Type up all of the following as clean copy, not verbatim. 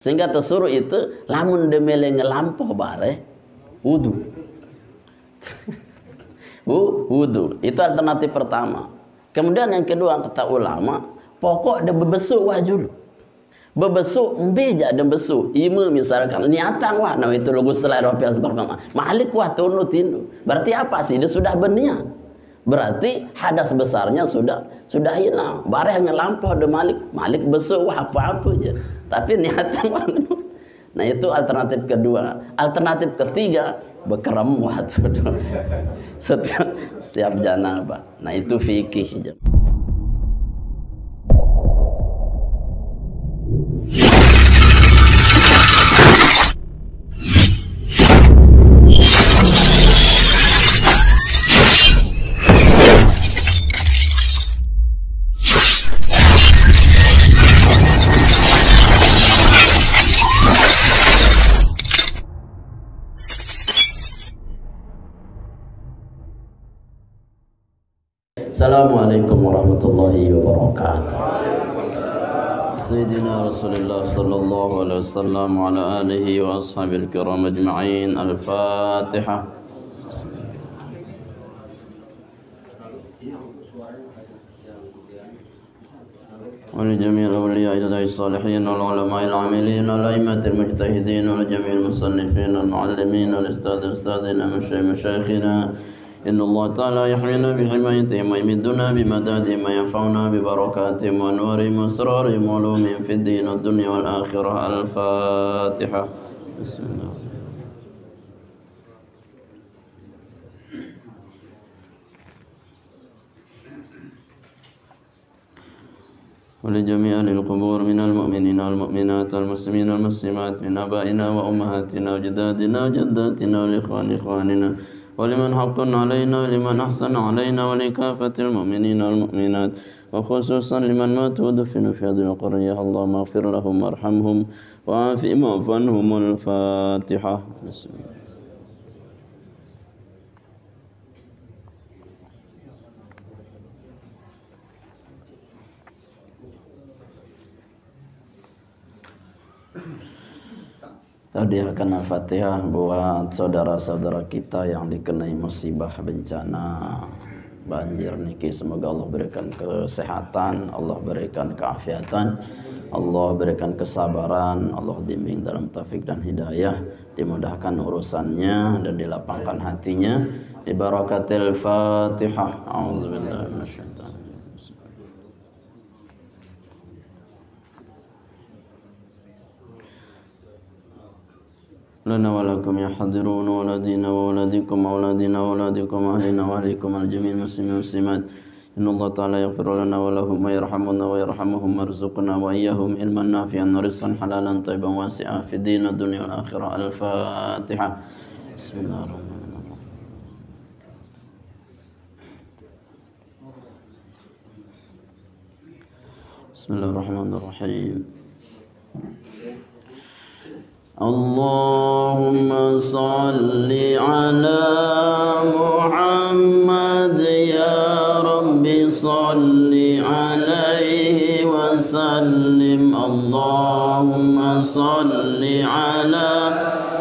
Sehingga tersuruh itu lamun demele ngelampoh bare wudu. Wudu itu alternatif pertama. Kemudian yang kedua kata ulama, pokok de bebesu wajul. Bebesu embeja de besu. Ima misalkan niatan wah nah itu lugu selai ropiah seperti malik wah tunu tindu. Berarti apa sih? Dia sudah berniat. Berarti hadas besarnya sudah hilang. Bare ngelampau de malik besu wah apa-apa aja. Tapi niatan wah. Nah itu alternatif kedua. Alternatif ketiga bekerem waktu setiap janabah. Nah itu fikih. Assalamualaikum warahmatullahi wabarakatuh. Sayyidina Rasulullah sallallahu alaihi wasallam wa ala alihi wa ashabil kiram ajma'in. Al-Fatihah. ولجميع الأولياء الصالحين والعلماء العاملين والأئمة المجتهدين ولجميع المصنفين والمعلمين والأستاذين مشايخنا إن الله تعالى يحمينا بحمايتهم ويمدنا بمدادهم وينفعنا ببركاتهم وأنوارهم وأسرارهم وعلومهم في الدين والدنيا والآخرة. الفاتحة. بسم الله. ولجميع أهل القبور من المؤمنين والمؤمنات والمسلمين والمسلمات من آبائنا وأمهاتنا وجدادنا وجداتنا والإخواننا ولمن حق علينا ولمن أحسن علينا ولكافة المؤمنين والمؤمنات وخصوصا لمن ماتوا ودفنوا في هذه القرية. اللهم اغفر لهم وارحمهم وعافهم واعف عنهم. الفاتحة. بسم الله. Hadiahkan Al-Fatihah buat saudara-saudara kita yang dikenai musibah bencana banjir niki. Semoga Allah berikan kesehatan, Allah berikan keafiatan, Allah berikan kesabaran, Allah bimbing dalam taufik dan hidayah, dimudahkan urusannya dan dilapangkan hatinya. Bi barakatil Fatihah. A'udzubillahi minasyaitonir. لنا ولكم يا حاضرون ولدينا وولدكم وأولادنا وأولادكم وأهلنا وأهلكم الجميع المسلمين والمسلمات. إن الله تعالى يغفر لنا ولهم ويرحمنا ويرحمهم ويرزقنا وإياهم علما نافعا ورزقا حلالا طيبا واسعا في الدين والدنيا والآخرة. الفاتحة. بسم الله الرحمن الرحيم. بسم الله الرحمن الرحيم. اللهم صل على محمد يا رب صل عليه وسلم. اللهم صل على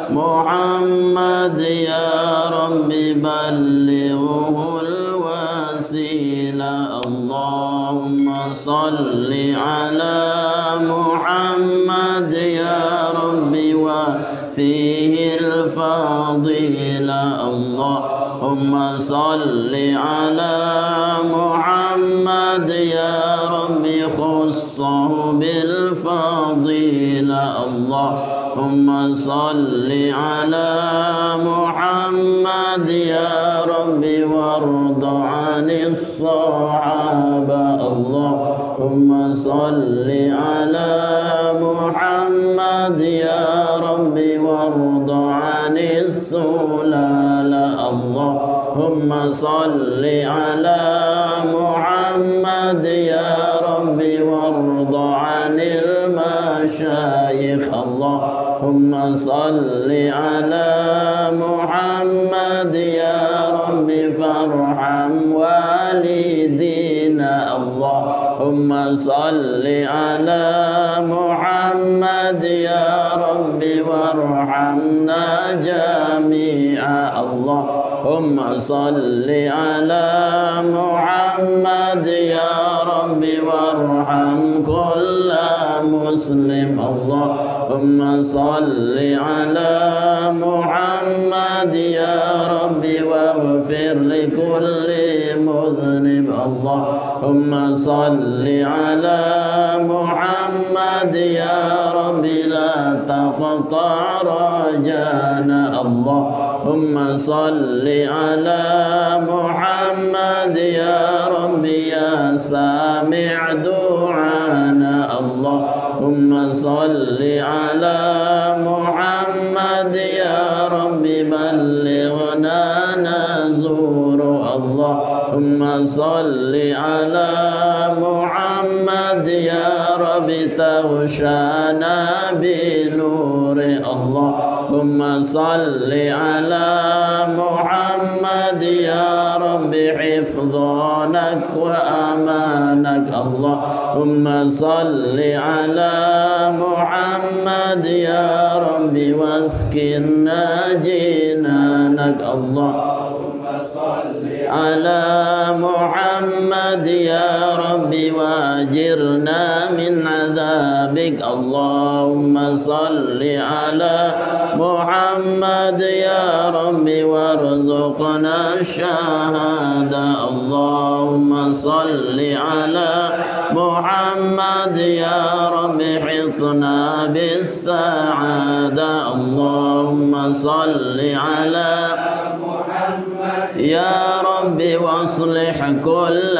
محمد يا رب بلغه الوسيلة. اللهم صل على محمد يا رب واتيه الفضيلة. اللهم صل على محمد يا رب خصه بالفضيلة. اللهم صل على محمد يا رب وارض عن الصحابة. اللهم صل على محمد يا رب وارض عن السلالة. اللهم صل على محمد يا رب وارض عن المشايخ. اللهم صل على محمد يا رب فارحم والدينا. اللهم صل على محمد يا ربي وارحمنا جميعا اللهم صل على محمد يا ربي وارحم كل مسلم اللهم صل على محمد يا ربي واغفر لكل مذنب اللهم صل على محمد يا ربي لا تقطع رجانا اللهم صل على محمد يا ربي يا سامع دعانا اللهم صل على محمد يا ربي بلغنا نزور اللهم صل على محمد يا ربي تغشانا بنور اللهم صل على محمد يا ربي حفظانك وأمانك اللهم صل على محمد يا ربي واسكننا جنانك اللهم صل على محمد يا ربي واجرنا من عذابك اللهم صل على محمد يا ربي وارزقنا الشهادة اللهم صل على محمد يا ربي حطنا بالسعادة اللهم صل على يا ربي واصلح كل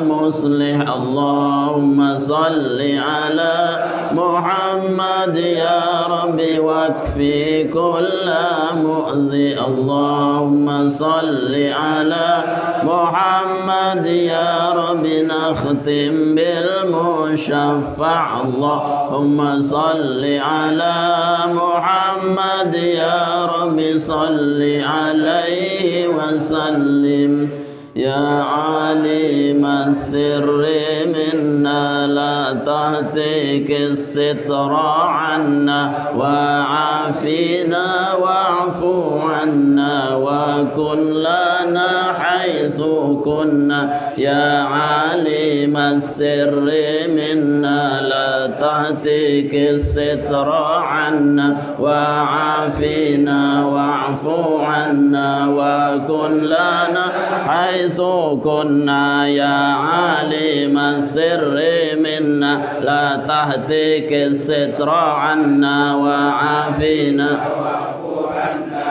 مصلح اللهم صل على محمد يا ربي واكفي كل مؤذي اللهم صل على محمد يا ربي نختم بالمشفع اللهم صل على محمد يا ربي صل عليه وسلم يا عالم السر منا لا تهتك الستر عنا وعافينا واعف عنا وكن لنا حيث كنا يا عالم السر منا لا تهتك الستر عنا وعافينا واعف عنا وكن لنا حيث كنا يا عالم السر منا لا تهتك الستر عنا وعافينا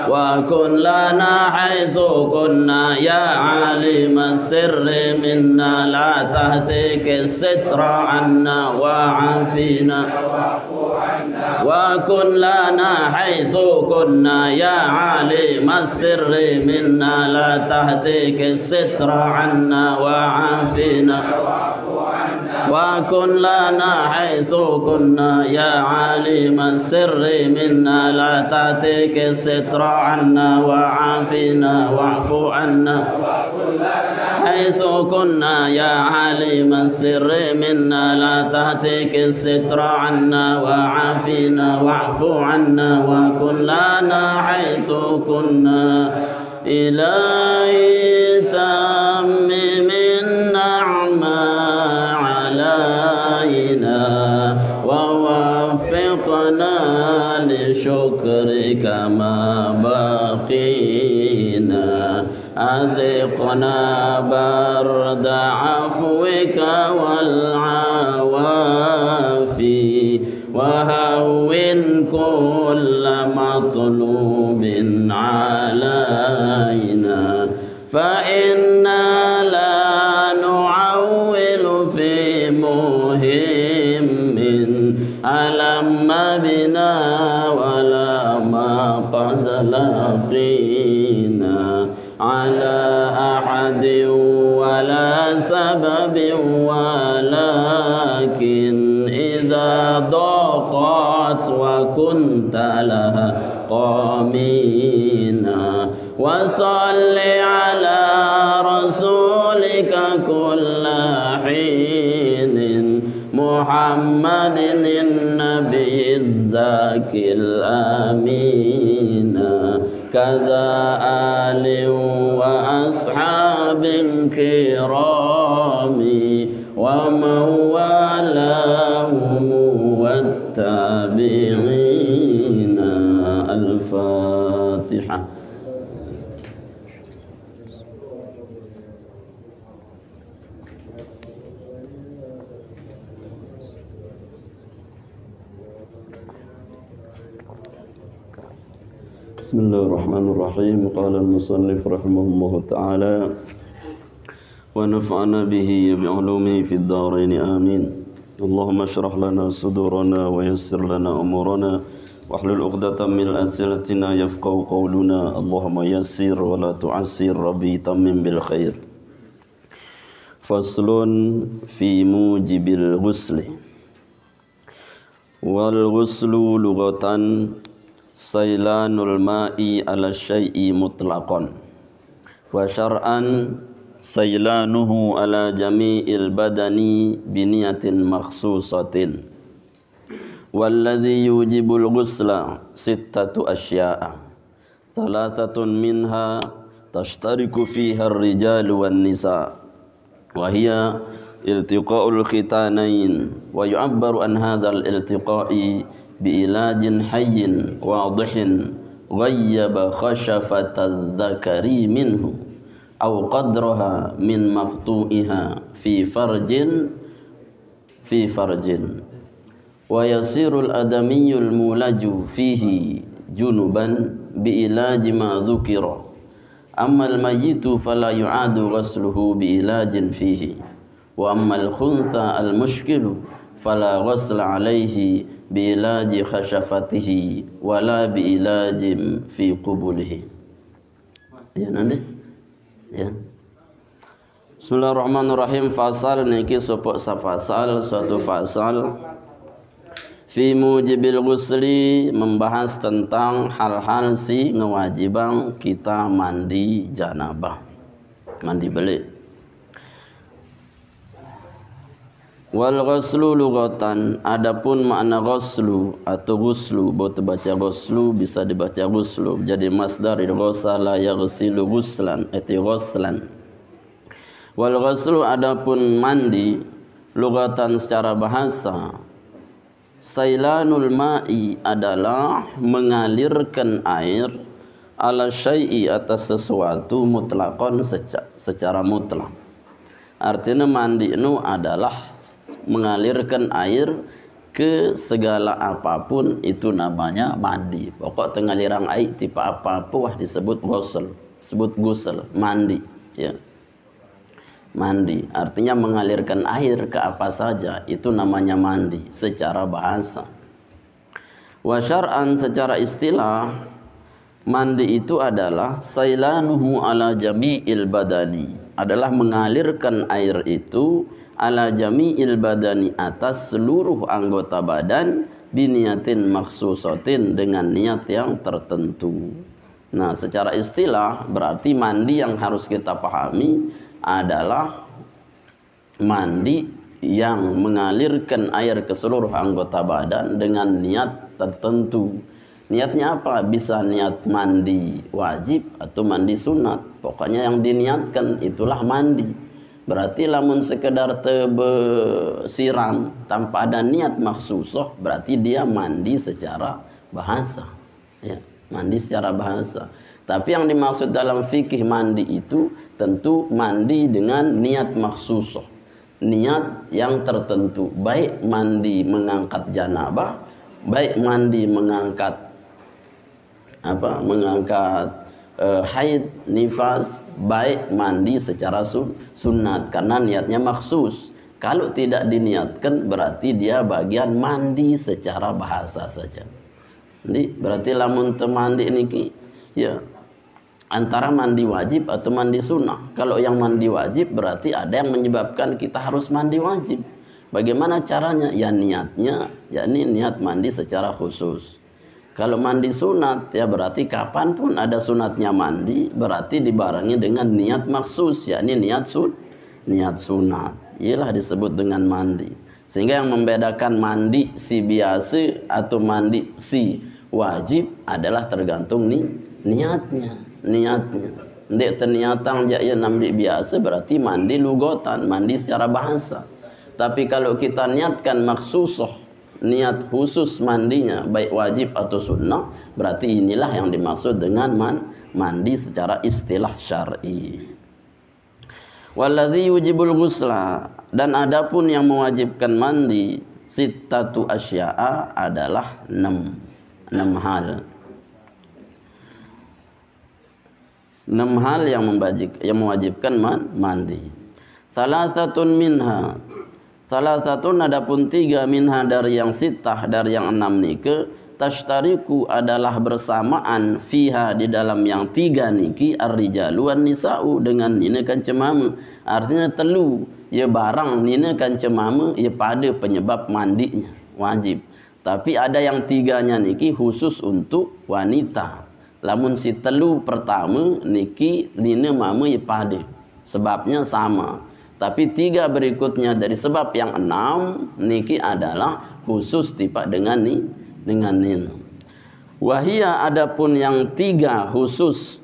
وكن لنا حيث كنا يا عالم السر منا لا تهتك الستر عنا وعافينا وكن لنا حيث كنا يا عالم السر منا لا تهتك الستر عنا وعافينا وكن لنا حيث كنا يا عالم السر منا لا تهتك الستر عنا وعافينا واعف عنا حيث كنا يا عالم السر منا لا تهتك الستر عنا وعافينا واعف عنا وكن لنا حيث كنا إلهي تمم النعمة علينا ووفقنا لشكرك ما بقينا أذقنا برد عفوك والعوافي وهون كل مطلوب علينا فإنا لا نعول في مهم ألم بنا ولا ما قد لقينا على أحد ولا سبب ولكن إذا ضاقت وكنت لها قامينا وصل على رسولك كل حين محمد النبي الزاكي الأمين كذا آل وأصحاب كرام ومن والاهم والتابعين. الفاتحة. بسم الله الرحمن الرحيم. قال المصنف رحمه الله تعالى ونفعنا به بعلومه في الدارين آمين. اللهم اشرح لنا صدورنا ويسر لنا أمورنا واحلل عقدة من ألسنتنا يفقهوا قولنا. اللهم يسر ولا تعسر ربي تمم بالخير. فصل في موجب الغسل. والغسل لغة sailanul ma'i ala syai'i mutlaqan wa syar'an sailanuhu ala jami'il badani biniyatin makhsusatin walladhi yujibul ghusla sittatu asya'a salasatun minha tashtariku fiha ar-rijalu wan nisa wa hiya iltiqa'ul khitanain wa yu'abbaru an hadzal iltiqa'i bi'ilajin hayyin wadihin ghayyaba khashafata dzakari minhu aw qadraha min maqtu'iha fi farjin wa yasirul adamiyul mulaju fihi junuban bi'ilaji ma dzukira amma al-mayyitu fala yu'adu ghasluhu bi'ilajin fihi wa amma al-khuntha al-mushkilu fala ghasla alaihi bi'ilaji khashafatihi wala bi'ilajim fi qubulihi. Ya nanti ya. Bismillahirrahmanirrahim. Fasal niki sopok sapasal suatu fasal fi mujibil ghusli, membahas tentang hal-hal si ngewajibang kita mandi janabah, mandi belik. Wal ghuslu lughatan, adapun makna ghuslu atau ghuslu, boleh baca ghuslu bisa dibaca ghuslu, jadi masdar ghusala yaghsilu ghuslan, itu ghuslan. Wal ghuslu, adapun mandi lughatan secara bahasa, sailanul ma'i adalah mengalirkan air ala syai'i atas sesuatu mutlaqan secara mutlak. Artinya mandi itu adalah mengalirkan air ke segala apapun, itu namanya mandi. Pokok tengaliran air tipe apa-apa disebut ghusl, disebut ghusl, mandi ya. Mandi artinya mengalirkan air ke apa saja, itu namanya mandi secara bahasa. Wa syar'an, secara istilah, mandi itu adalah sailanuhu ala jami'il badani, adalah mengalirkan air itu ala jami'il badani, atas seluruh anggota badan, biniyatin makhsusatin, dengan niat yang tertentu. Nah, secara istilah berarti mandi yang harus kita pahami adalah mandi yang mengalirkan air ke seluruh anggota badan dengan niat tertentu. Niatnya apa? Bisa niat mandi wajib atau mandi sunat. Pokoknya yang diniatkan itulah mandi. Berarti lamun sekedar siram tanpa ada niat maksusoh, berarti dia mandi secara bahasa ya, mandi secara bahasa. Tapi yang dimaksud dalam fikih mandi itu tentu mandi dengan niat maksusoh, niat yang tertentu, baik mandi mengangkat janabah, baik mandi mengangkat haid, nifas, baik mandi secara sunat, karena niatnya maksus. Kalau tidak diniatkan berarti dia bagian mandi secara bahasa saja. Jadi berarti lamun mandi niki ya antara mandi wajib atau mandi sunnah. Kalau yang mandi wajib berarti ada yang menyebabkan kita harus mandi wajib. Bagaimana caranya? Ya niatnya yakni niat mandi secara khusus. Kalau mandi sunat ya berarti kapanpun ada sunatnya mandi berarti dibarengi dengan niat maksus, yakni niat sunat. Ialah disebut dengan mandi. Sehingga yang membedakan mandi si biasa atau mandi si wajib adalah tergantung niatnya. Ndek terniatang jaya mandi biasa berarti mandi lugotan, mandi secara bahasa. Tapi kalau kita niatkan maksusoh, niat khusus mandinya baik wajib atau sunnah, berarti inilah yang dimaksud dengan mandi secara istilah syar'i. Wallazi yujibul ghusla, dan adapun yang mewajibkan mandi sittatu asya'a adalah 6 hal. 6 hal yang mewajibkan mandi. Salah satu adapun 3 minha dari yang sitah, dari yang 6 nike, tashtariku adalah bersamaan fiha di dalam yang 3 niki ar-rijalu wan nisa'u dengan nina kan cemama. Artinya telu ya barang nina kan cemama ya pada penyebab mandinya wajib. Tapi ada yang 3-nya niki khusus untuk wanita. Lamun si telu pertama niki nina mama ya pada sebabnya sama. Tapi 3 berikutnya dari sebab yang 6 niki adalah khusus tipa dengan nina. Wahia adapun yang 3 khusus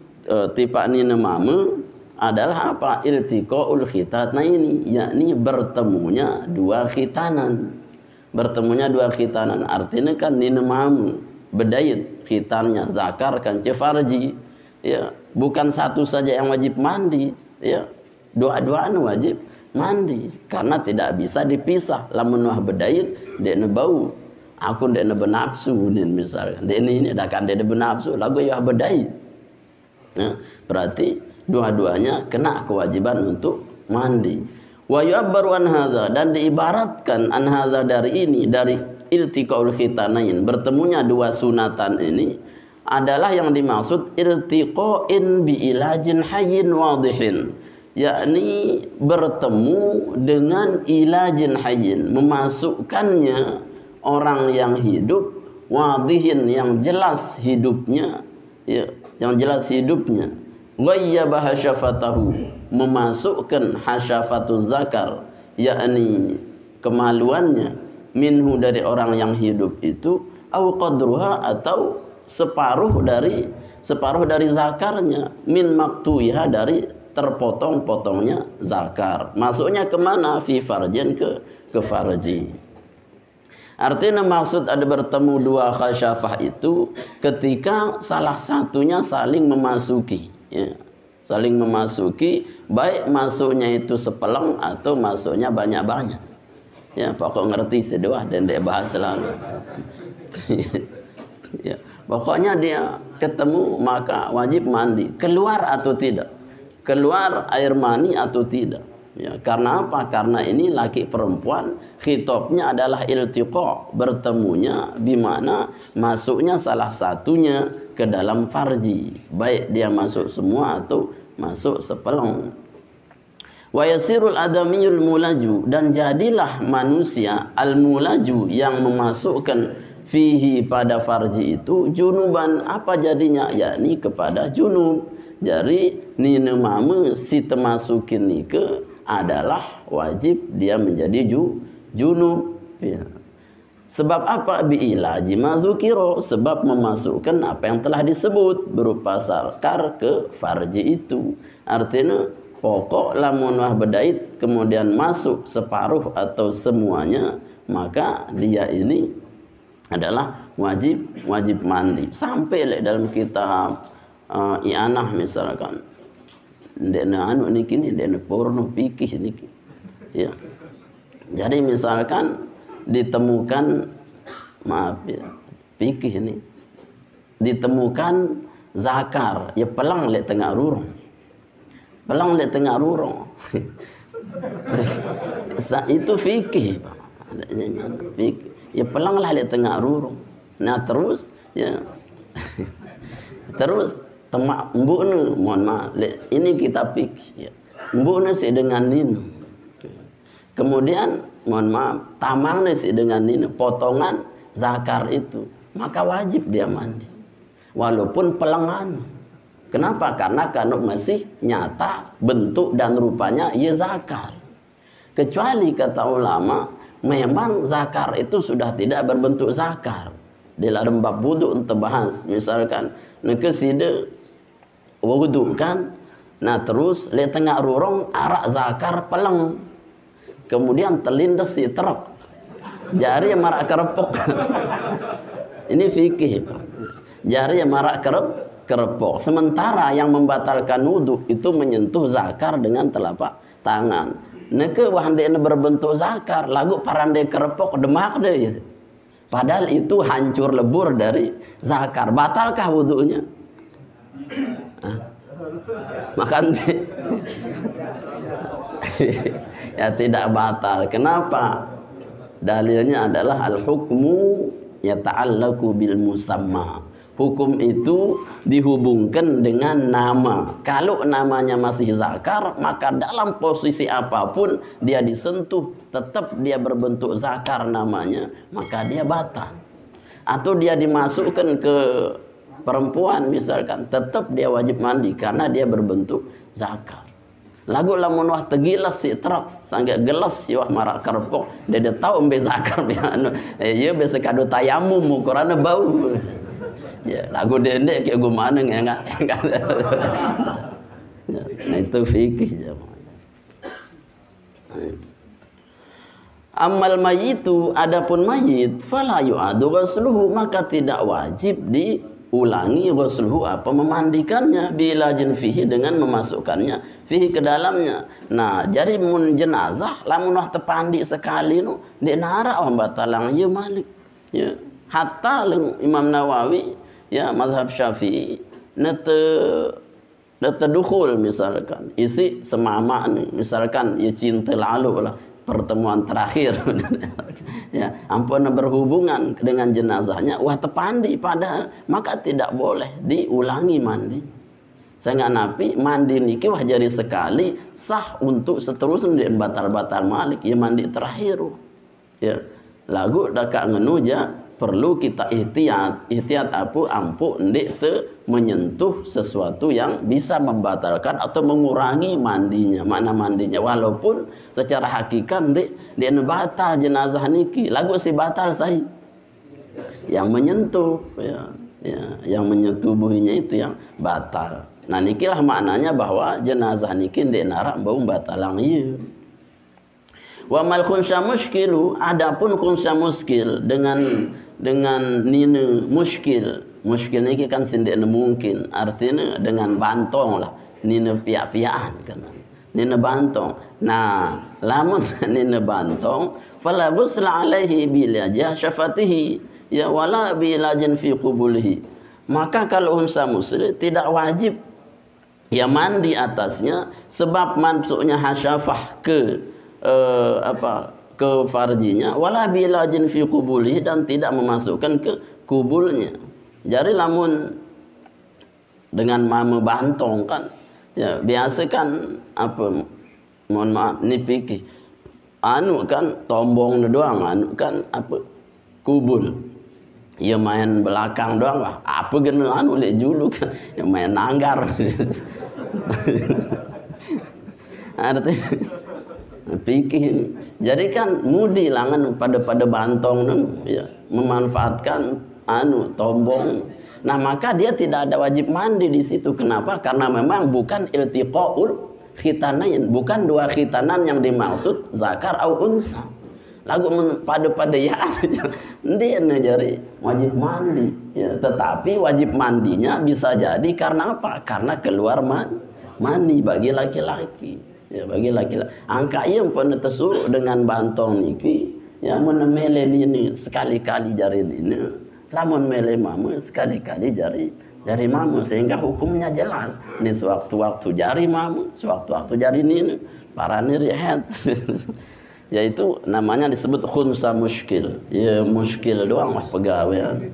tipa nina mama adalah apa? Iltiqaul khitat. Nah ini yakni bertemunya 2 khitanan. Bertemunya 2 khitanan artinya kan nina mama bedait khitannya zakar kan cefarji. Ya, bukan satu saja yang wajib mandi, ya. Dua-duaan wajib mandi karena tidak bisa dipisah. Lamun wah bedait dekne bau, aku dekne benafsu misalkan. Ini dah kan dekne benafsu lagu ya bedait. Nah, berarti dua-duanya kena kewajiban untuk mandi. Wa yu'abbaru an hadza, dan diibaratkan an hadza dari ini, dari iltiqaul khitanain, bertemunya 2 sunatan ini adalah yang dimaksud iltiqain bi ilajin hayyin wadihin, yakni bertemu dengan ilajin hayyin, memasukkannya orang yang hidup, wadihin yang jelas hidupnya, ya, yang jelas hidupnya. Ghayyaba hasyafatahu, memasukkan hasyafatuz zakar, yakni kemaluannya, minhu dari orang yang hidup itu, au qadruha atau separuh dari zakarnya, min maktuiha dari terpotong-potongnya zakar. Masuknya kemana? Fi farjin, ke farji. Artinya maksud ada bertemu 2 khasyafah itu ketika salah satunya saling memasuki, ya. Saling memasuki, baik masuknya itu sepeleng atau masuknya banyak-banyak. Ya, pokok ngerti sedua dan dia bahas selalu. Ya, pokoknya dia ketemu maka wajib mandi, keluar atau tidak, keluar air mani atau tidak. Ya, karena apa? Karena ini laki perempuan, khitabnya adalah iltiqa, bertemunya bimana masuknya salah satunya ke dalam farji, baik dia masuk semua atau masuk sepelong. Wa yasirul adamiyul mulaju, dan jadilah manusia al mulaju yang memasukkan fihi pada farji itu junuban, apa jadinya? Yakni kepada junub. Jadi nina mama si termasukin nike adalah wajib dia menjadi junub, ya. Sebab apa? Bi'ilaji mazukiro, sebab memasukkan apa yang telah disebut berupa zakar ke farji itu. Artinya pokok lamun wah bedait kemudian masuk separuh atau semuanya, maka dia ini adalah wajib mandi. Sampai dalam kitab i'anah misalkan, ndekna anu niki ndekna porno pikih niki, ya. Jadi misalkan ditemukan, maaf ya, pikih ini ditemukan zakar, ya pelang lek tengah rurung, pelang lek tengah rurung. Itu fikih, fikih. Ya pelang lah lek tengah rurung. Nah terus ya terus temak mbukne, mohon maaf, ini kita pikir, ya. Mbukne si dengan nino. Kemudian mohon maaf, tamang nih sih dengan ini potongan zakar itu, maka wajib dia mandi. Walaupun pelengan. Kenapa? Karena masih nyata bentuk dan rupanya ia zakar. Kecuali kata ulama, memang zakar itu sudah tidak berbentuk zakar. Di dalam bab wudu untuk bahas, misalkan nak sida wudu kan, nah terus di tengah rurung arak zakar peleng, kemudian terlindas si truk, jari marak kerepok. Ini fikih, Pak. Jari marak kerepok. Sementara yang membatalkan wudu itu menyentuh zakar dengan telapak tangan. Neke wahande berbentuk zakar, lagu parande kerepok demak deh gitu. Padahal itu hancur lebur dari zakar. Batalkah wudunya? Makan ya tidak batal. Kenapa? Dalilnya adalah al-hukmu yata'allaku bil musamma. Hukum itu dihubungkan dengan nama. Kalau namanya masih zakar, maka dalam posisi apapun dia disentuh, tetap dia berbentuk zakar namanya, maka dia batal. Atau dia dimasukkan ke perempuan misalkan, tetap dia wajib mandi karena dia berbentuk zakar. Lagu lamun wah tegilas si truk sangga gelas wah marak kerpok, dia tahu embe zakar biano. Ieu bisa kado tayamum ukurana bau. Ya, lagu dendek kayak gimana enggak. Nah itu fikih jemaah. Amal mayitu, adapun mayit fala yu'adu ghusluhu, maka tidak wajib diulangi ghusluhu apa memandikannya bilajin fihi dengan memasukkannya fihi ke dalamnya. Nah, jadi mun jenazah lamun wah tepandi sekali nu di nara wah batalang ieu malik. Ya, hatta Imam Nawawi ya mazhab Syafi'i nete dukhul misalkan isi semama nih misalkan ya cinta lalu lah pertemuan terakhir ya ampun berhubungan dengan jenazahnya wah tepandi padahal maka tidak boleh diulangi mandi. Saya nggak napi mandi niki wah jadi sekali sah untuk seterusnya dan batal-batal malik ya mandi terakhir ya lagu daka ngenuja perlu kita ihtiyat ampu ndik te menyentuh sesuatu yang bisa membatalkan atau mengurangi mandinya, makna mandinya, walaupun secara hakikat ndik dia batal jenazah niki lagu si batal saya yang menyentuh ya yang menyetubuhinya itu yang batal. Nah nikilah maknanya bahwa jenazah niki ndik narak bau batalang ieu. Wa mal khunsya muskilu, adapun khunsya muskil dengan nina muskil ini kan sindikna mungkin artinya dengan bantong lah nina piak-piaan kan nina bantong. Nah lamun nina bantong fala ghusla alaihi bila syafatihi ya wala bilajin fi qubulihi, maka kalau unsa muslim tidak wajib ya mandi atasnya sebab masuknya hasyafah ke ke farjinya wala bilajin fi qubulihi dan tidak memasukkan ke kubulnya. Jadi lamun dengan mama bantong kan ya biasa kan apa mohon maaf ni pikir anu kan tombong doang anu kan apa kubul ya main belakang doang lah apa gena anu lek julu kan ya main nanggar. Artinya pikir jadi kan mudi langan pada bantong ya memanfaatkan anu tombong. Nah maka dia tidak ada wajib mandi di situ. Kenapa? Karena memang bukan iltiqaul khitanain, bukan dua khitanan yang dimaksud zakar au unsa. Lagu pada ya dia jadi wajib mandi ya, tetapi wajib mandinya bisa jadi karena apa? Karena keluar mandi bagi laki-laki. Ya bagi laki-laki angka yang pernah tersuruh dengan bantong niki yang menemele ini sekali-kali jari ini lamun mele mama sekali-kali jari mama sehingga hukumnya jelas ini sewaktu-waktu jari mama sewaktu-waktu jari ini para nirihat. Yaitu namanya disebut khunsa muskil ya muskil doang lah pegawaian.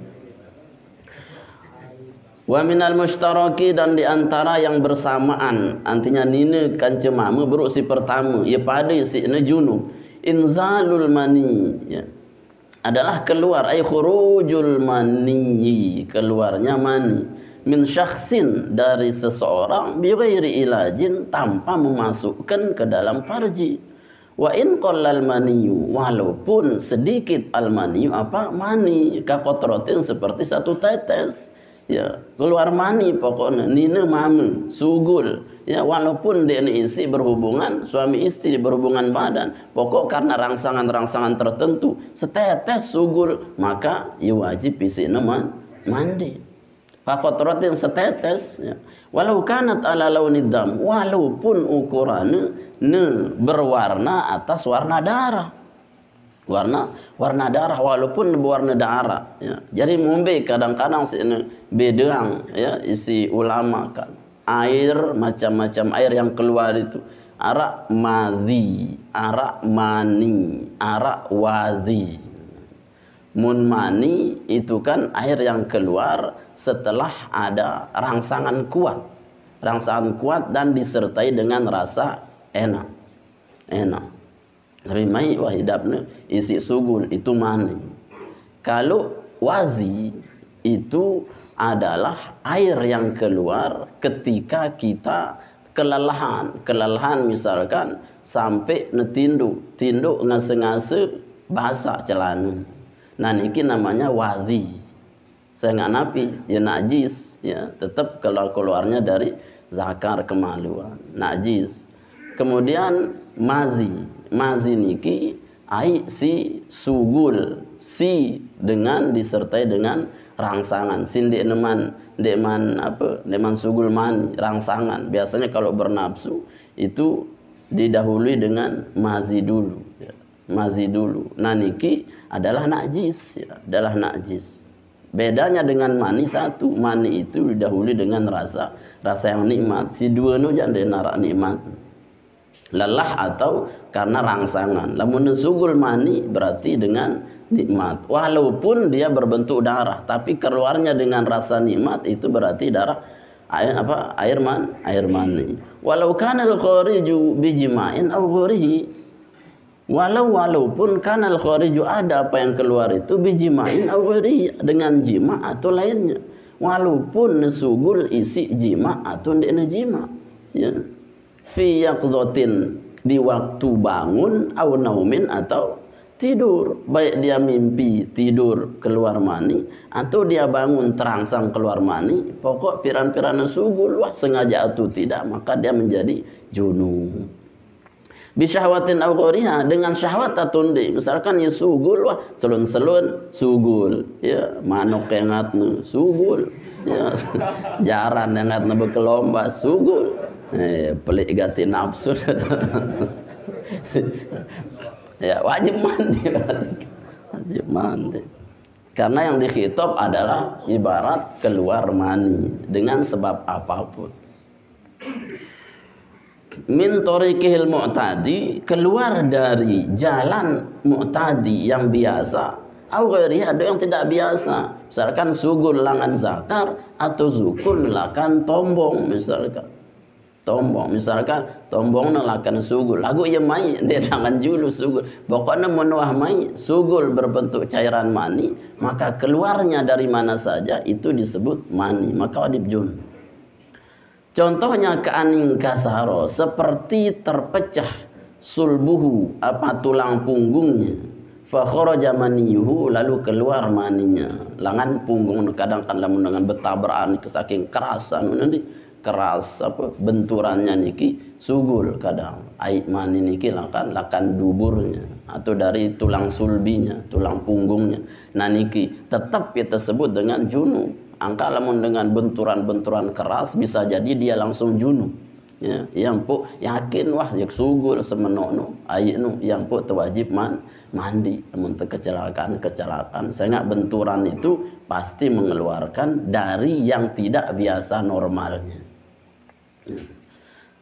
Wa minal mustaraki dan diantara yang bersamaan artinya nina kancemamu beruk si pertama ya pada si na junub inzalul mani, ya, adalah keluar, ay khurujul mani, keluarnya mani, min syakhsin, dari seseorang, bi ghairi ilajin, tanpa memasukkan ke dalam farji. Wa in qallal maniyu, walaupun sedikit al maniyu, apa mani, kakotrotin, seperti satu tetes, ya, keluar mani pokoknya, nina mame, sugul, ya, walaupun dia isi berhubungan, suami istri berhubungan badan, pokok karena rangsangan-rangsangan tertentu, setetes sugul, maka ya wajib pisina mandi. Fakotrotin, setetes, ya. Walau kanat ala launid dam, walaupun ukurannya berwarna atas warna darah, warna darah, walaupun berwarna darah, ya. Jadi mumbe kadang-kadang sini bedang, ya, isi ulama kan, air macam-macam air yang keluar itu arak madhi, arak mani, arak wadhi. Mun mani itu kan air yang keluar setelah ada rangsangan kuat dan disertai dengan rasa enak. Rimai wahidapna isi sugul, itu mani. Kalau wazi itu adalah air yang keluar ketika kita kelelahan misalkan sampai tinduk ngase-ngase basah celana. Nah niki namanya wadhi. Saya nggak napi, ya najis, ya tetap kalau keluarnya dari zakar kemaluan, najis. Kemudian mazi niki ai si sugul, si dengan disertai dengan rangsangan, sin deman sugul mani, rangsangan. Biasanya kalau bernafsu itu didahului dengan mazi dulu, ya. Mazi dulu. Nah niki adalah najis, ya, adalah najis. Bedanya dengan mani satu, mani itu didahului dengan rasa yang nikmat. Si dua nu jangan narak nikmat, lelah atau karena rangsangan. Lamun sugul mani berarti dengan nikmat, walaupun dia berbentuk darah, tapi keluarnya dengan rasa nikmat, itu berarti darah air mani. Walau kana al-khariju bijima'in aw gharihi, walaupun kanal khariju, ada apa yang keluar itu bijima'in aw gharihi, dengan jima atau lainnya, walaupun sugul isi jima atau ndekna jima, ya, fi yaqdhatin, di waktu bangun, aw naumin, atau tidur, baik dia mimpi tidur keluar mani atau dia bangun terangsang keluar mani, pokok piran-piran sugul, wah sengaja atau tidak, maka dia menjadi junub. Bisyahwatin aw ghariha, dengan syahwat atau ndi, misalkan ya sugul, wah selun-selun sugul, ya manuk engatna sugul, ya jaran engatna bekelomba sugul, pelik gati nafsu. Ya wajib mandi, karena yang dikhitab adalah ibarat keluar mani dengan sebab apapun. Min tariqihil mu'tadi, keluar dari jalan mu'tadi yang biasa, aw ghairihi, ada yang tidak biasa, misalkan sugul langan zakar atau zukul lakan tombong, misalkan tombong lakan sugul lagu ya mai dia langan julu sugul, pokoknya menuah mai sugul berbentuk cairan mani, maka keluarnya dari mana saja itu disebut mani, maka wajib junub. Contohnya ka'aning kasaro, seperti terpecah sulbuhu, apa tulang punggungnya, fa kharaja maniyuhu, lalu keluar maninya. Langan punggung kadang-kadang dengan betabraan saking kerasan nanti keras apa benturannya niki sugul, kadang ai mani niki lakan duburnya atau dari tulang sulbinya, tulang punggungnya. Nah niki tetap kita sebut dengan junub. Angka lamun dengan benturan-benturan keras bisa jadi dia langsung junub, ya, yang pun yakin wah yak sugul semenono ayinu yang pun terwajib mandi. Lamun kecelakaan sehingga benturan itu pasti mengeluarkan dari yang tidak biasa normalnya.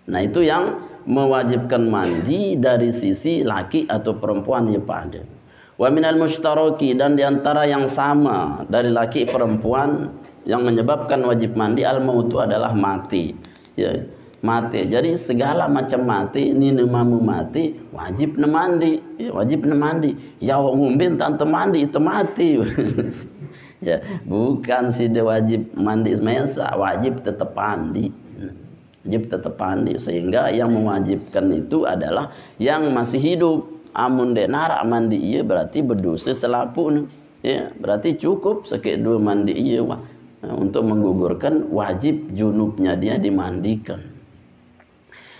Nah itu yang mewajibkan mandi dari sisi laki atau perempuan ya pada. Wa minal mushtaraki, dan diantara yang sama dari laki perempuan yang menyebabkan wajib mandi al mautu adalah mati, ya. mati. Jadi segala macam mati, nina mamu mati, wajib mandi, wajib mandi. Ya ngumbin tante mandi itu mati. Ya, bukan sih dia wajib mandi semesa, wajib tetap mandi. Wajib tetap mandi, sehingga yang mewajibkan itu adalah yang masih hidup. Amun de narak mandi iya berarti berdosa selapun. Ya, berarti cukup sakit dua mandi iya wah, untuk menggugurkan wajib junubnya dia dimandikan.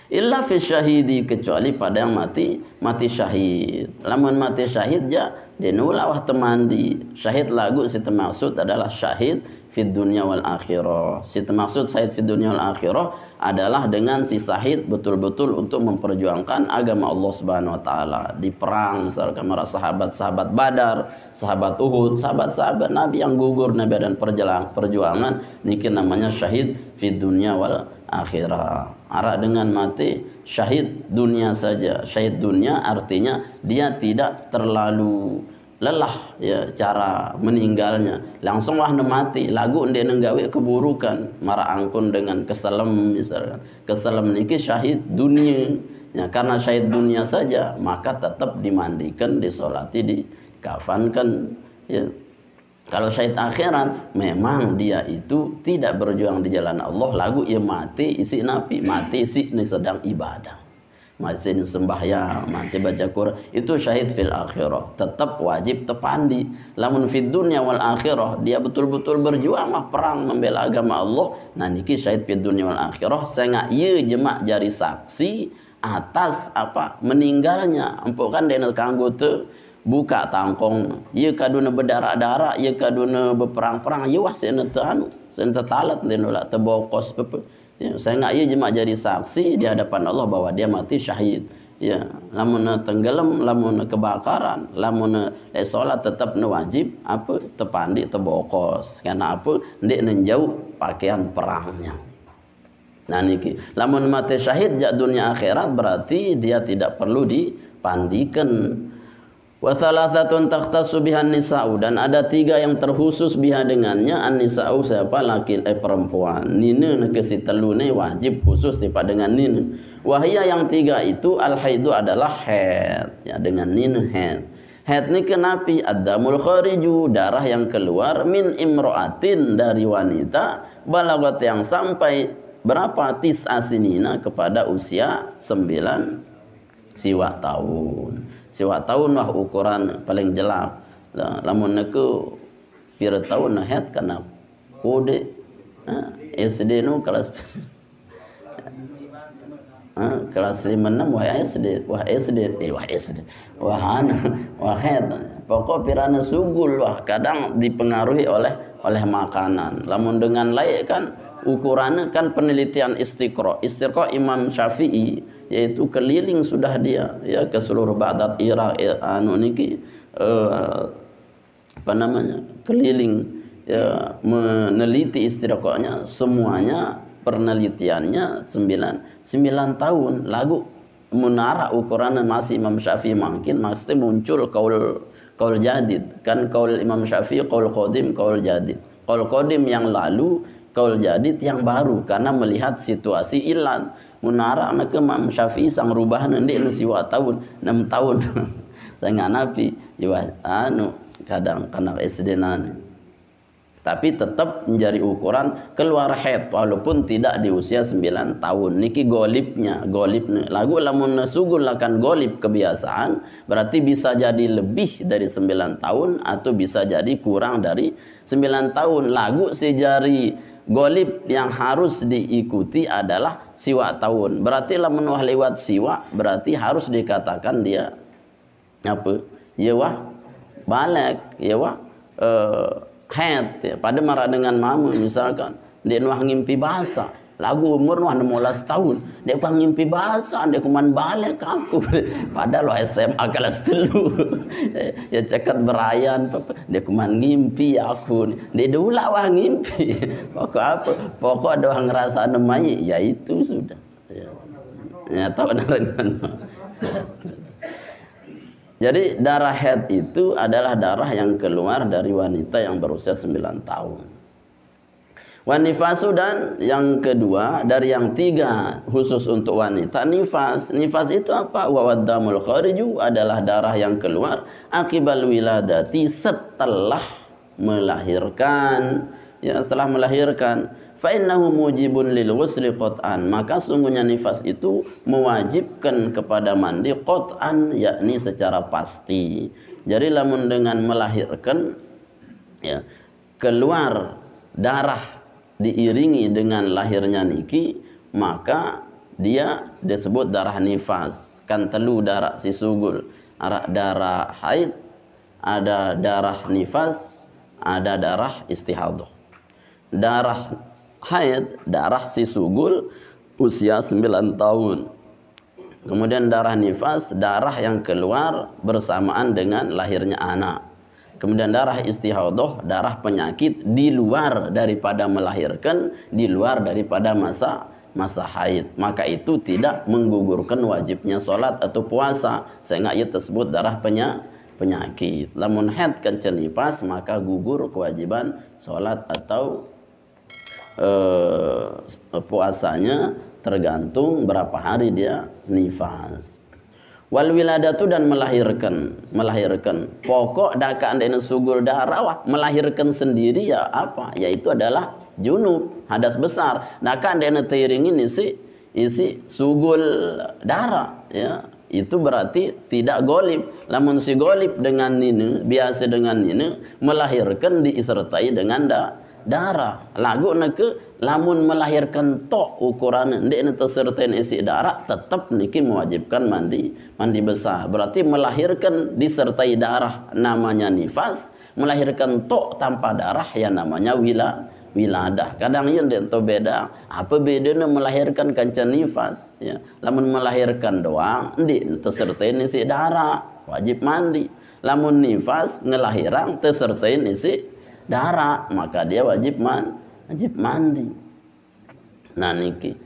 Illa fi syahidi, kecuali pada yang mati syahid. Lamun mati syahid ja dinula wah temandi. Syahid lagu si termaksud adalah syahid fid dunya wal akhirah. Si termaksud syahid fid dunya wal akhirah adalah dengan si syahid betul-betul untuk memperjuangkan agama Allah Subhanahu wa taala di perang, misalkan para sahabat-sahabat Badar, sahabat Uhud, sahabat-sahabat Nabi yang gugur Nabi dan perjuangan niki namanya syahid fid dunya wal akhirah. Arah dengan mati syahid dunia saja. Syahid dunia artinya dia tidak terlalu lelah ya cara meninggalnya. Langsung wah mati, lagu dia nenggawe keburukan, marah angkun dengan keselem misalkan. Keselem niki syahid dunia. Ya, karena syahid dunia saja maka tetap dimandikan, disolati, dikafankan ya. Kalau syahid akhirat memang dia itu tidak berjuang di jalan Allah, lagu ia mati isi napi, mati isi ini sedang ibadah, mati ini sembahyang, mati baca Quran, itu syahid fil akhirah, tetap wajib tepandi. Lamun fid dunya wal akhirah dia betul-betul berjuang perang membela agama Allah, nah niki syahid fid dunya wal akhirah sehingga ia jemak jari saksi atas apa meninggalnya. Empuk kan dia kanggo te buka tangkong, ia kaduna berdarah-darah, ia kaduna berperang-perang, ia wasena tanu, senta talat denula tebokos pepe. Ya, saya nggak ia jemak jadi saksi di hadapan Allah bahwa dia mati syahid. Ya, lamun tenggelam, lamun kebakaran, lamun salat tetap wajib apa tepandi tebokos. Karena apa? Ndek nenjauh pakaian perangnya. Nah niki, lamun mati syahid jak dunia akhirat berarti dia tidak perlu dipandikan. Wa thalathatun takhtassu bihan nisa'u, dan ada tiga yang terkhusus biha dengannya an-nisa'u siapa laki perempuan. Nina ke si telune wajib khusus tipa dengan nina. Wahia yang tiga itu al-haidu adalah haid ya, dengan nina haid. Haid ni kenapi ad-damul khariju, darah yang keluar min imro'atin dari wanita balagat yang sampai berapa tis'a sinina kepada usia 9 siwa tahun. Siwa tahun wah ukuran paling jelak. Lamun neku pira tahun nahet kana kode SD nu kelas kelas 5 6 wah SD wah het pokok pirana sugul wah kadang dipengaruhi oleh makanan. Lamun dengan lain kan ukurannya kan penelitian istiqra Imam Syafi'i, yaitu keliling sudah dia ya ke seluruh Baghdad Irak niki apa namanya keliling ya, meneliti istiqrohnya semuanya penelitiannya 9 tahun lagu menara ukurannya masih Imam Syafi'i mungkin pasti muncul kaul jadid kan, kaul Imam Syafi'i kaul qadim kaul jadid, kaul qadim yang lalu kaul jadid yang baru karena melihat situasi ilan munara anak Imam Syafi'i sang rubah nanti siwa tahun 6 tahun saya nggak nabi ya kadang kanak SD nani, tapi tetap menjadi ukuran keluar haid walaupun tidak di usia 9 tahun. Niki golibnya lagu lamun sugul akan golib kebiasaan berarti bisa jadi lebih dari 9 tahun atau bisa jadi kurang dari 9 tahun. Lagu sejari golib yang harus diikuti adalah siwa tahun. Berarti lamun wah lewat siwa berarti harus dikatakan dia apa? Ya wah balik, ya wah haid ya. Pada marah dengan mamu misalkan dia nuah ngimpi bahasa lagu umur nuah 16 tahun dia kan ngimpi bahasa dia kuman balik aku padahal SMA kelas 3 ya cekat berayan dia kuman ngimpi aku dia dulu wah ngimpi pokok apa pokok ada orang ngerasa namanya ya itu sudah ya tahu dengan jadi darah haid itu adalah darah yang keluar dari wanita yang berusia 9 tahun. Wanifasu, dan yang kedua dari yang tiga khusus untuk wanita, nifas. Nifas itu apa? Wawaddamul khariju, adalah darah yang keluar akibal wiladati, setelah melahirkan. Ya, setelah melahirkan. Fa innahu mujibun lil ghusli qat'an, maka sungguhnya nifas itu mewajibkan kepada mandi qat'an, yakni secara pasti. Jadi lamun dengan melahirkan, ya, keluar darah diiringi dengan lahirnya niki, maka dia disebut darah nifas. Kan telu darah si sugul, ada darah haid, ada darah nifas, ada darah istihadah. Darah haid, darah si sugul usia 9 tahun. Kemudian darah nifas, darah yang keluar bersamaan dengan lahirnya anak. Kemudian darah istihadah, darah penyakit di luar daripada melahirkan, di luar daripada masa haid. Maka itu tidak menggugurkan wajibnya sholat atau puasa, sehingga ia tersebut darah penyakit. Lamun haid kencen nifas, maka gugur kewajiban sholat atau puasanya, tergantung berapa hari dia nifas. Wal wiladatu, dan melahirkan pokok dakaan dena sugul darah, wah, melahirkan sendiri ya apa, yaitu adalah junub, hadas besar. Dakaan dena teiringin isi sugul darah, ya, itu berarti tidak golib. Lamun si golib dengan ini, biasa dengan ini, melahirkan disertai dengan darah. Lagu neke lamun melahirkan tok ukuran ndek tersertain isi darah, tetap niki mewajibkan mandi besar. Berarti melahirkan disertai darah namanya nifas, melahirkan tok tanpa darah ya namanya wiladah. Kadang yang ento beda, apa bedanya melahirkan kancan nifas, ya. Lamun melahirkan doang ndek tersertain isi darah, wajib mandi. Lamun nifas ngelahiran tersertain isi darah, maka dia wajib mandi. Nah niki.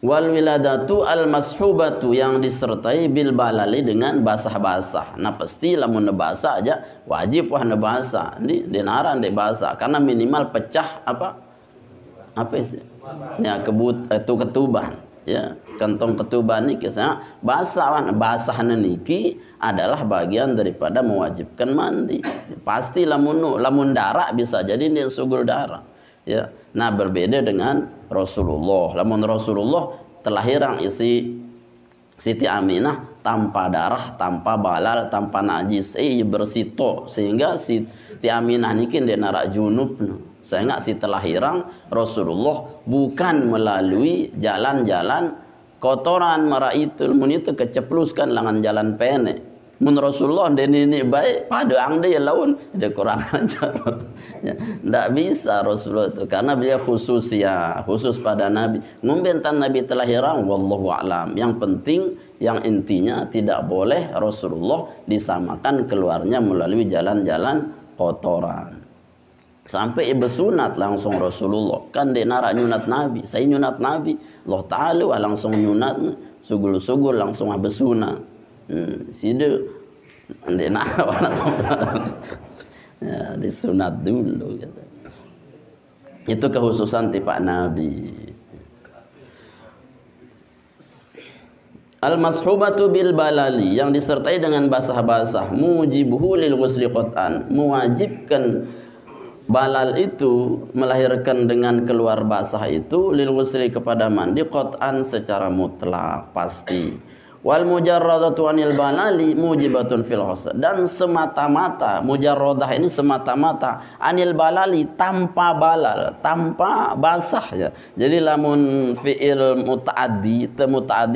Wal wiladatu al mashubatu, yang disertai bil balali, dengan basah-basah. Nah pasti lamun basah aja wajib wah basah. Di naran de basah, karena minimal pecah apa sih? Ya ketuban. Ya, kantong ketuban niki basah niki adalah bagian daripada mewajibkan mandi. Pasti lamun darah bisa jadi dia sugul darah. Ya. Nah, berbeda dengan Rasulullah. Lamun Rasulullah telahiran isi Siti Aminah tanpa darah, tanpa balal, tanpa najis, bersito, sehingga Siti Aminah niki dia narak junub. Sehingga si telahiran Rasulullah bukan melalui jalan-jalan kotoran maraitul mun itu kecepluskan langan jalan pendek. Mun Rasulullah ini baik pada angde laun dia kurang ajar. Ya, ndak bisa Rasulullah itu karena beliau khusus pada Nabi. Ngumbentan Nabi telahiran wallahu a'lam. Yang penting, yang intinya tidak boleh Rasulullah disamakan keluarnya melalui jalan-jalan kotoran. Sampai besunat langsung Rasulullah, kan dia narak nyunat Nabi, saya nyunat Nabi, Allah Ta'ala langsung nyunat, sugul-sugul langsung besunat. Sidu dia narak langsung ya, disunat dulu gitu. Itu kekhususan tipe Nabi. Al-mashubatu bil balali, yang disertai dengan basah-basah, mujibuhu lil ghusli qat'an, mewajibkan balal itu, melahirkan dengan keluar basah itu, lil ghusli kepada mandi qat'an secara mutlak pasti. Wal mujarradatu anil balali mujibatun fil ghusl, dan semata-mata mujarradah ini semata-mata anil balali, tanpa balal, tanpa basah ya. Jadi lamun fi'il mutaaddi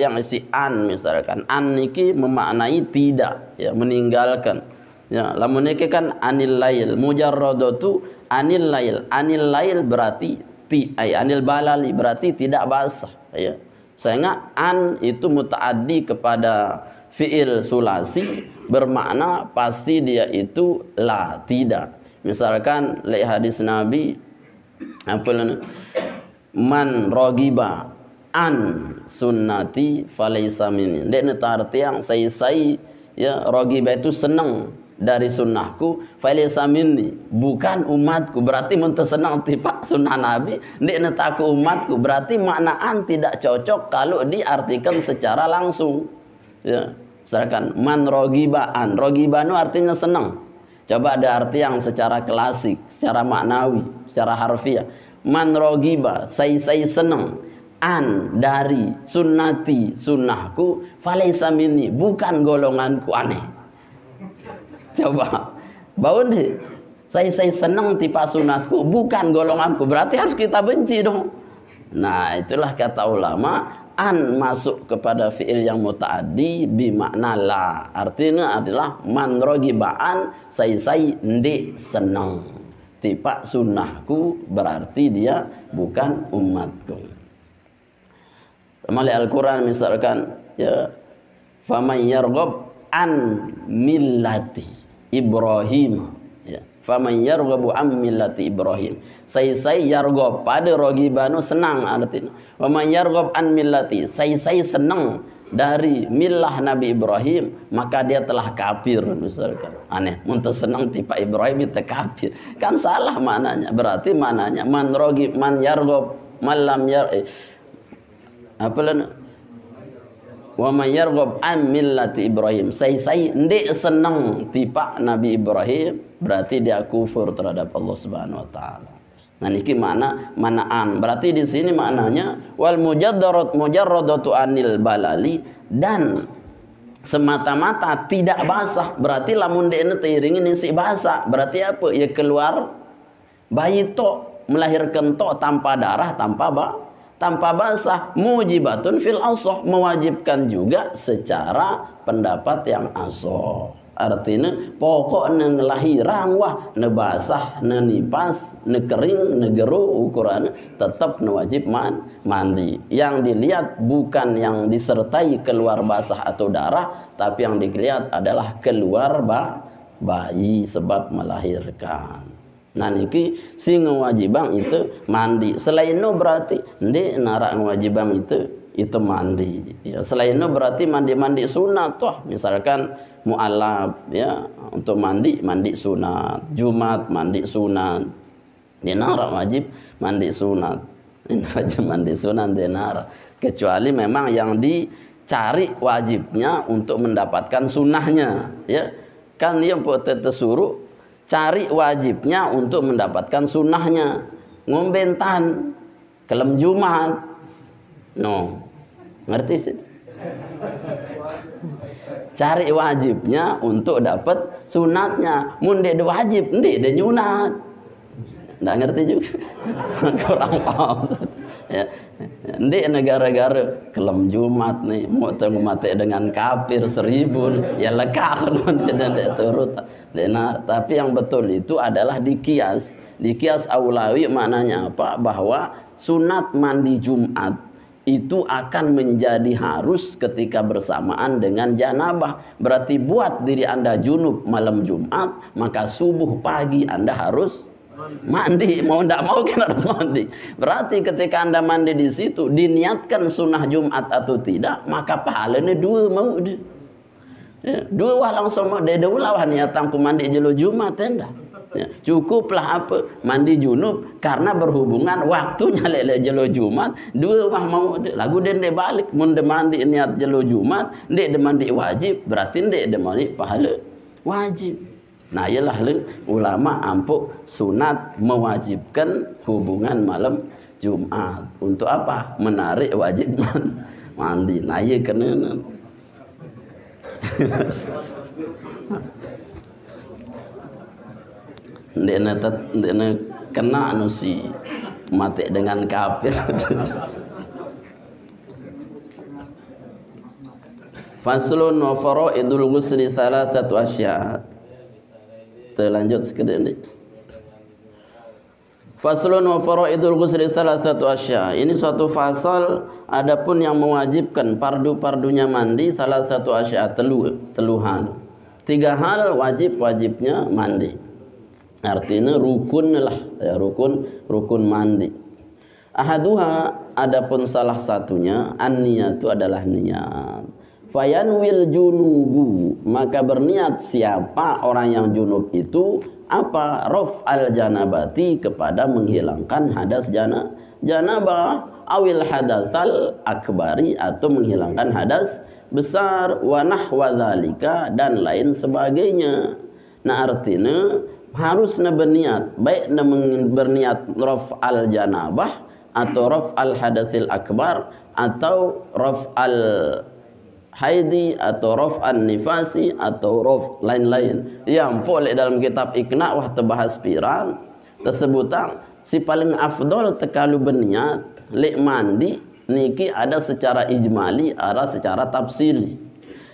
yang isi an, misalkan an niki memaknai tidak ya, meninggalkan ya. Lamun niki kan anil lail, mujarradatu anil lail berarti anil balali berarti tidak basah ya. Sehingga an itu mutaaddi kepada fi'il sulasi, bermakna pasti dia itu la, tidak. Misalkan li hadis Nabi man rogiba an sunnati falaysa minni. Dene arti yang saya ya, rogiba itu senang dari sunnahku falaysa minni, bukan umatku. Berarti mun senang tipak sunnah Nabi ndik netaku umatku, berarti maknaan tidak cocok kalau diartikan secara langsung. Ya, misalkan man rogibaan, rogibanu artinya senang. Coba ada arti yang secara klasik, secara maknawi, secara harfiah. Man rogiba, saya senang. An dari sunnati, sunnahku, falaysa minni, bukan golonganku. Aneh. Coba, bau deh. Saya senang tipa sunatku, bukan golonganku. Berarti harus kita benci dong. Nah, itulah kata ulama, an masuk kepada fi'il yang muta'addi bimakna la. Artinya adalah man rogibaan, saya ndik senang tipa sunnahku, berarti dia bukan umatku. Sama Al-Quran misalkan, ya, faman yarghab an millati Ibrahim, ya, faman yarghabu an millati Ibrahim. Saya yarghab pada rogibanu senang artinya. Faman yarghab an millati, saya senang dari milah Nabi Ibrahim, maka dia telah kafir misalkan. Aneh, muntah senang tipa Ibrahim itu kafir. Kan salah maknanya. Berarti maknanya man rogib, man yarghab, man lam apalah wa may yarghab an millati Ibrahim, saya ndik senang tipa Nabi Ibrahim, berarti dia kufur terhadap Allah Subhanahu wa taala. Nah niki manaan, berarti di sini maknanya wal mujarradatu anil balali, dan semata-mata tidak basah, berarti lamun dene teiringin isi basah, berarti apa? Ya keluar bayi tok, melahirkan tok tanpa darah, tanpa basah, mujibatun fil asah, mewajibkan juga secara pendapat yang asah. Artinya pokoknya ngelahiran wah ne basah, ne nipas, ne kering, ne geru, ukuran tetap ne wajib mandi. Yang dilihat bukan yang disertai keluar basah atau darah, tapi yang dilihat adalah keluar bayi sebab melahirkan. Nah niki si ngewajibang itu mandi. Selain itu berarti ndi narak ngewajibang itu mandi. Ya, selain itu berarti mandi sunat toh. Misalkan mu'alaf ya, untuk mandi sunat. Jumat mandi sunat. Dia narak wajib mandi sunat. Ini wajib mandi sunat dia narak. Kecuali memang yang dicari wajibnya untuk mendapatkan sunahnya. Ya, kan yang tersuruh cari wajibnya untuk mendapatkan sunnahnya. Ngombentan kelem Jumat. No. Ngerti sih? Cari wajibnya untuk dapat sunatnya. Mun dia wajib, dia nyunat. Nggak ngerti juga. Kurang paham. Ya. Ndi negara-negara kelem Jumat nih mau mati dengan kafir 1000 ya lekah non sedang turut. Nah, tapi yang betul itu adalah dikias aulawi, maknanya apa? Bahwa sunat mandi Jumat itu akan menjadi harus ketika bersamaan dengan janabah. Berarti buat diri Anda junub malam Jumat, maka subuh pagi Anda harus mandi, mau ndak mau kan harus mandi. Berarti ketika Anda mandi di situ diniatkan sunnah Jumat atau tidak, maka pahalanya dua mau deh. Ya, dua wah langsung mau deh ulah niatan ku mandi jelo Jumat tenda. Ya, cukuplah apa mandi junub karena berhubungan waktunya lele jelo Jumat, dua wah mau deh. Lagu dende balik mun de mandi niat jelo Jumat, de mandi wajib, berarti de mandi pahala wajib. Nah ialah ulama ampuk sunat mewajibkan hubungan malam Jumat. Untuk apa? Menarik wajib mandi. Nah iya kena ndekna kena anu si mati dengan kafir. Faslun wa faraidul ghusli salasatu asya'. Terlanjut sekedar ini. Faslun wa faraidul ghusli salasatu asya'. Ini suatu fasal adapun yang mewajibkan pardu-pardunya mandi salah satu asya', teluhan. 3 hal wajibnya mandi. Artinya rukun lah ya, rukun mandi. Ahaduha adapun salah satunya an-niyatu adalah niat. fayanwil junubu, maka berniat siapa orang yang junub itu apa? Raf'al janabati, kepada menghilangkan hadas janabah, awil hadatsal akbari, atau menghilangkan hadas besar, wa nahwa dzalika, dan lain sebagainya. Nah artinya harus berniat, baik berniat raf'al janabah atau raf'al hadatsil akbar atau raf'al haidi atau raf'an nifasi atau lain-lain yang boleh dalam kitab Iqna wah terbahas piran tersebutang si paling afdol tekalu berniat lek mandi niki ada secara ijmali, ada secara tafsili.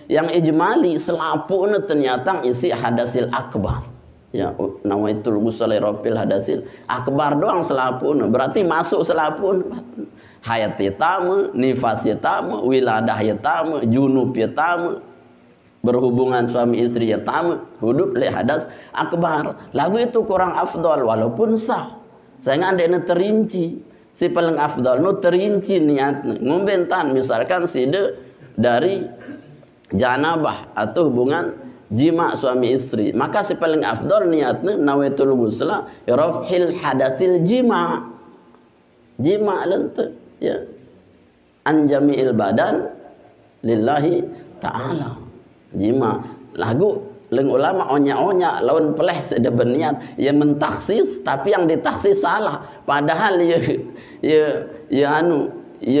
Yang ijmali selapuna ternyata isi hadasil akbar. Ya, nawaitul ghusl rafil hadasil akbar doang selapuna, berarti masuk selapuna. Hayat tamu, nifas tamu, wiladah tamu, junub tamu, berhubungan suami istri tamu, hidup le hadas akbar. Lagu itu kurang afdal walaupun sah. Saya ngandekna terinci. Si paling afdal nu terinci niatnya. Ngumbentan misalkan side dari janabah atau hubungan jima suami istri, maka si paling afdal niatnya nawaitul ghusla raf'il hadatsil jima lente ya an jami'il badan lillahi ta'ala jima. Lagu leng ulama onya-onya lawan peleh sudah berniat ya mentaksis, tapi yang ditaksis salah, padahal ya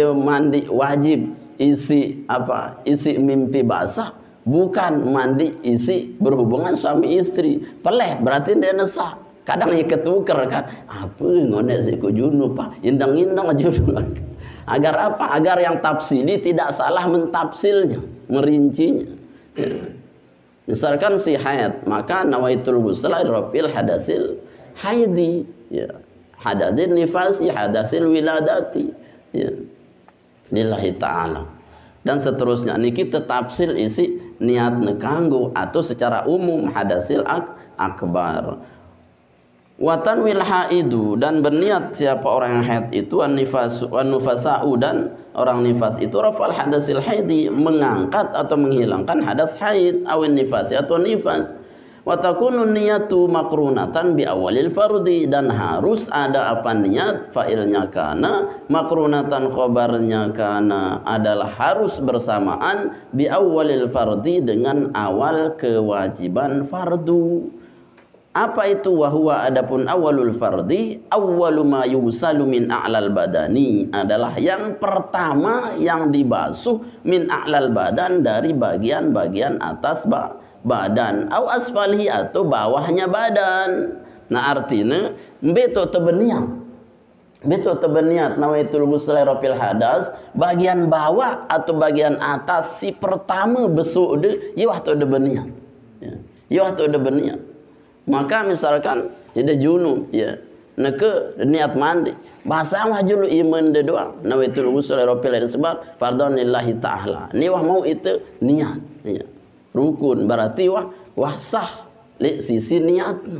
mandi wajib isi apa, isi mimpi basah, bukan mandi isi berhubungan suami istri. Peleh berarti dia nesah. Kadang ya ketuker kan, apa ngonek si ku junub pak, indang-indang junub. Agar apa? Agar yang tafsili tidak salah mentafsilnya, merincinya. Ya. Misalkan si haid, maka nawaitul ghusla rafil hadasil haidi, ya. Hadasil nifasi, hadasil wiladati, ya. Lillahi ta'ala. Dan seterusnya niki tafsil isi niat nekanggu atau secara umum hadasil akbar. Watan wil haidu, dan berniat siapa orang yang haid itu wan nufasa'u, dan orang nifas itu rafal hadasil haidi, mengangkat atau menghilangkan hadas haid, awin nifasi atau nifas. Wa takunu niyatu makrunatan bi awalil fardi, dan harus ada apa niat fa'ilnya kana, makrunatan khobarnya kana, adalah harus bersamaan bi awalil fardi, dengan awal kewajiban fardu. Apa itu wahwa? Adapun awalul fardi, awwalu ma yusalu min a'lal badani, adalah yang pertama yang dibasuh min a'lal badan, dari bagian-bagian atas badan, au asfalihi, atau bawahnya badan. Nah artinya beto tebeniat nawaitul ghusla rafil hadas, bagian bawah atau bagian atas si pertama besuk de ya waktu de beniat, ya waktu de beniat. Maka misalkan ada junub ya neke niat mandi bahasa mah julu iman de doang nawaitul ghusla rafil hadas sebab fardhon lillahi ta'ala, ni wah mau itu niat ya. Rukun berarti wah sah li sisi niatna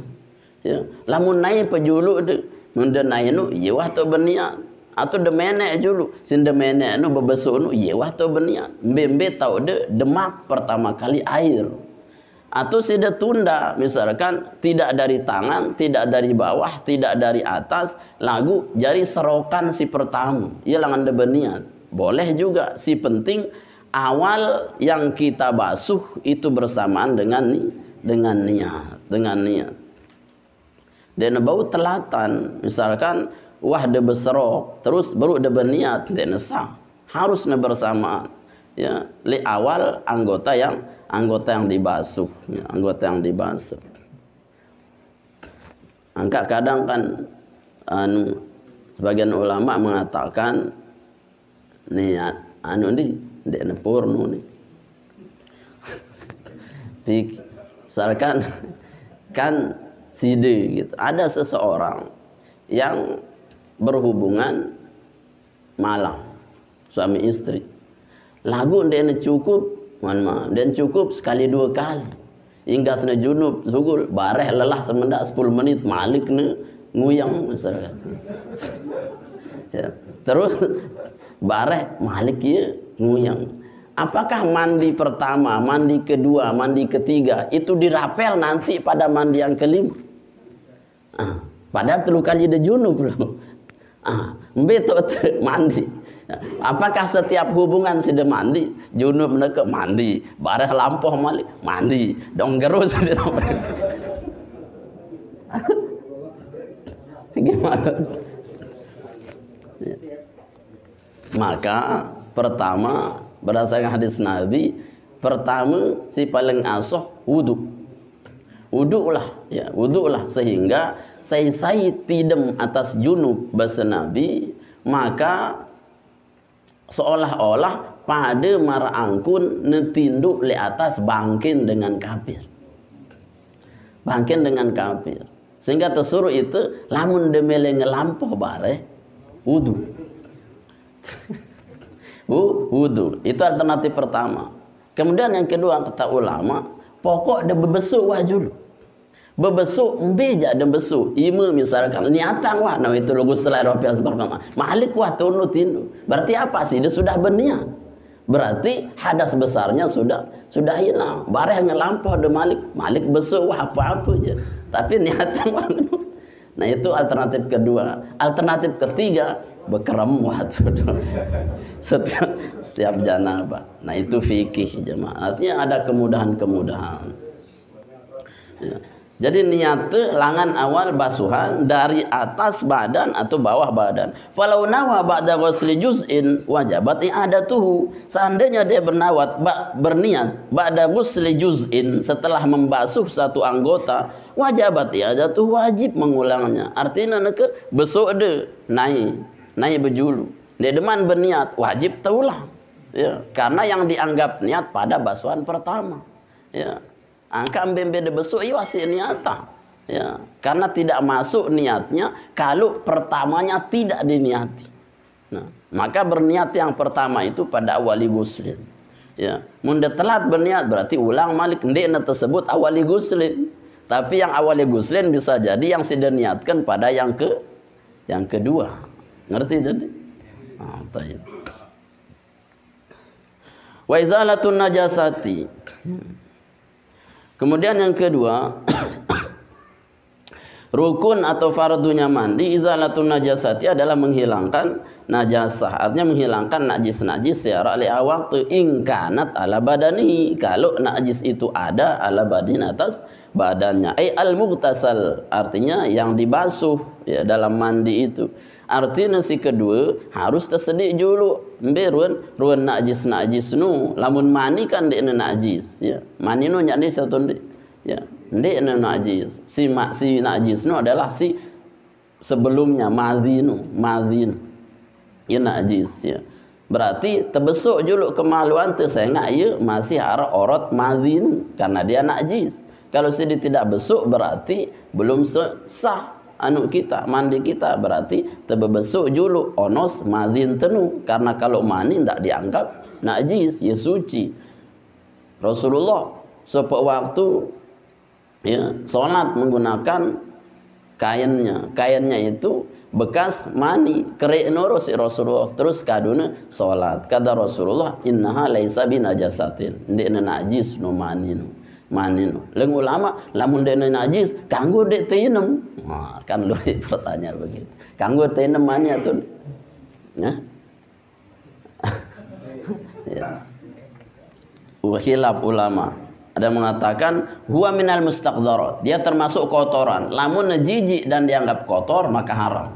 ya. Lamun naik pejulu de mun de naik nu ye wah tu berniat, atau de menek julu sin de menek nu bebesu nu ye wah tu berniat, mbembe tau de demak pertama kali air, atau sudah tunda misalkan tidak dari tangan, tidak dari bawah, tidak dari atas, lagu jari serokan si pertama ya langan de berniat boleh juga, si penting awal yang kita basuh itu bersamaan dengan niat. Dan bau telatan misalkan wah de beserok terus baru de berniat dan sah, harus bersamaan ya li awal anggota yang dibasuh ya, anggota yang dibasuh. Angka kadang kan sebagian ulama mengatakan niat ini ndek porno nih. Misalkan kan side gitu. Ada seseorang yang berhubungan malam suami istri. Lagu ndek cukup, dan cukup sekali dua kali. Hingga sena junub sugul bareh lelah semendak 10 menit malik ne nguyang misalkan. Ya. Terus bareh malik ya nguyang apakah mandi pertama, mandi kedua, mandi ketiga itu dirapel nanti pada mandi yang kelima? Padahal telu kali dia junub loh. Betul mandi. Apakah setiap hubungan sudah mandi, junub mereka mandi, barah lampau malik mandi, dong gerus sudah sampai. Gimana? Maka pertama berdasarkan hadis Nabi, pertama si paling asoh wudu. Wudulah ya, wudulah sehingga saya tidem atas junub bahasa Nabi, maka seolah-olah pada mara angkun netinduk le atas bangkin dengan kafir. Bangkin dengan kafir. Sehingga tersuruh itu lamun demele ngelampoh bare wudu. Wudu itu alternatif pertama. Kemudian yang kedua kata ulama, pokok de bebesuk wajul. Bebesuk beja dan besu. Ima misalkan niatan wah nah itu logo selai ropiah seperti malik wah tunu tindu. Berarti apa sih? Dia sudah berniat. Berarti hadas besarnya sudah hilang. Bareh ngelampau de malik besuk wah apa-apa aja. Tapi niatan wah. Nah itu alternatif kedua. Alternatif ketiga bekerem waktu setiap janabah. Nah itu fikih jemaah. Artinya ada kemudahan-kemudahan. Ya. Jadi niatnya langan awal basuhan dari atas badan atau bawah badan. Falau nawa ba'da ghusli juz'in wajabat i'adatuhu. Seandainya dia berniat ba'da ghusli juz'in setelah membasuh satu anggota, wajabat i'adatuhu, wajib mengulangnya. Artinya neke besok de naik berjulu. Dia deman berniat wajib terulang. Ya, karena yang dianggap niat pada basuhan pertama. Ya. Angka beda besok iya wasih niata. Ya, karena tidak masuk niatnya kalau pertamanya tidak diniati. Nah, maka berniat yang pertama itu pada awali guslin. Ya, munda telat berniat berarti ulang malik ndekna tersebut awali guslin. Tapi yang awali guslin bisa jadi yang sudah niatkan pada yang kedua. Ngerti jadi? Wa izalatun najasati. Kemudian yang kedua, rukun atau fardunya mandi izalatun najasati adalah menghilangkan najasah. Artinya menghilangkan najis-najis secara waktu ingkanat ala badani. Kalau najis itu ada ala badin atas badannya. Al-mughtasal artinya yang dibasuh ya dalam mandi itu. Artinya si kedua harus tersedik dulu. Ruan najis nu lamun mani kan dia najis ya. Mani nu jadi satu ya. Dia najis. Si najis nu adalah si sebelumnya mazin ya najis ya. Berarti terbesuk dulu kemaluan tersengak ya masih arah orot mazin karena dia najis. Kalau si tidak besuk berarti belum sah anu kita mandi kita, berarti terbesuk dulu onos mazin tenu, karena kalau mani tidak dianggap najis ya suci. Rasulullah suatu waktu ya salat menggunakan kainnya itu bekas mani kerek nurus Rasulullah, terus kaduna salat kata Rasulullah innaha laisa binajasatin, ndekna najis no mani leng ulama lamun dene najis kanggo dek teinem. Kan lu pertanyaan begitu. Kanggo teinem mana tuh? Ya. Ya. Khilaf ulama. Ada mengatakan huwa minal mustaqdarat. Dia termasuk kotoran. Lamun jijik dan dianggap kotor maka haram.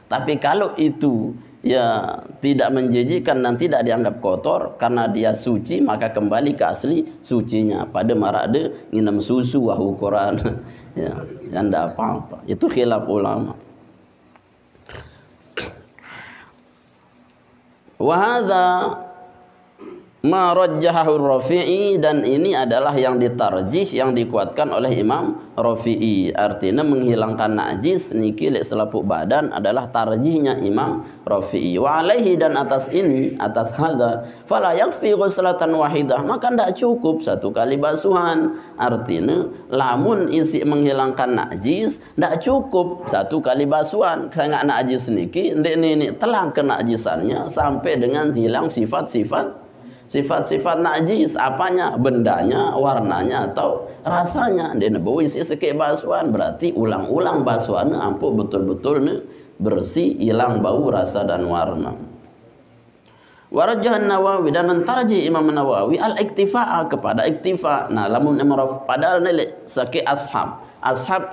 Tapi kalau itu ya tidak menjijikkan dan tidak dianggap kotor karena dia suci, maka kembali ke asli sucinya. Pada marade nginem susu wah ukuran ya tidak apa-apa. Itu khilaf ulama. Wa hadza ma rajjahahu Rafi'i, dan ini adalah yang ditarjih, yang dikuatkan oleh Imam Rafi'i. Artinya menghilangkan najis niki lek selapuk badan adalah tarjihnya Imam Rafi'i. Wa alaihi, dan atas ini, atas hadza fala yakfi ghuslatan wahidah, maka tidak cukup satu kali basuhan. Artinya lamun isi menghilangkan najis tidak cukup satu kali basuhan. Sangat najis niki ndek telang kenajisannya sampai dengan hilang sifat-sifat Sifat-sifat najis apanya? Bendanya, warnanya atau rasanya. Dia nebui isi sekek basuhan berarti ulang-ulang basuhan ampuh betul-betul bersih, hilang bau, rasa dan warna. Warajah Nawawi dan mentarji Imam Nawawi al-iktifa'a kepada iktifa. Nah, lamun padahal ni sekek ashab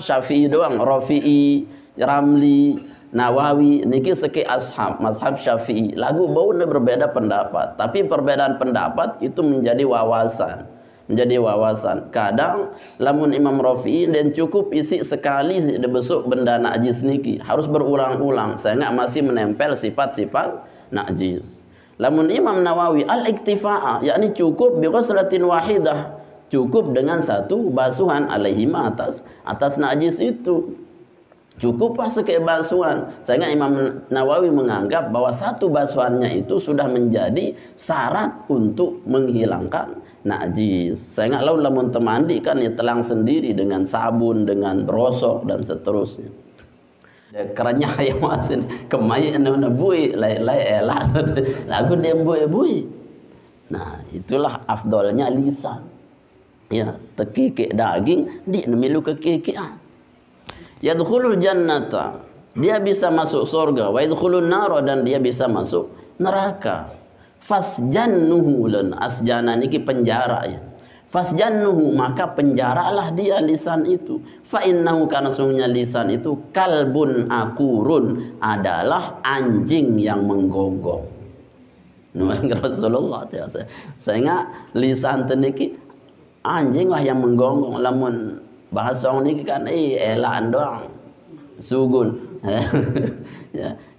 Syafi'i doang, Rafi'i, Ramli, Nawawi niki sekek mazhab Syafi'i. Lagu bau berbeda pendapat, tapi perbedaan pendapat itu menjadi wawasan. Kadang lamun Imam Rafi'i dan cukup isi sekali besuk benda najis niki, harus berulang-ulang sehingga masih menempel sifat-sifat najis. Lamun Imam Nawawi al-iktifa'a, yakni cukup bi ghuslatin wahidah, cukup dengan satu basuhan alaihima atas najis itu. Cukup pas sekek basuhan. Sehingga Imam Nawawi menganggap bahwa satu basuhannya itu sudah menjadi syarat untuk menghilangkan najis. Sehingga lamun temandi kan ya telang sendiri dengan sabun, dengan rosok dan seterusnya. Kerennya yang masih kemai nebui lai elah lagu dia bui. Nah, itulah afdolnya lisan. Ya, tekikik daging di nemilu kekikian. Yadkhulul jannata, dia bisa masuk surga, wa yadkhulun nar, dan dia bisa masuk neraka. Fasjannuhu lan asjana niki penjara ya. Fasjannuhu, maka penjaralah dia lisan itu. Fa innahu, karena sungguhnya lisan itu kalbun akurun, adalah anjing yang menggonggong. Rasulullah sehingga lisan teniki anjing lah yang menggonggong. Lamun bahasa niki kan elaan doang sugul.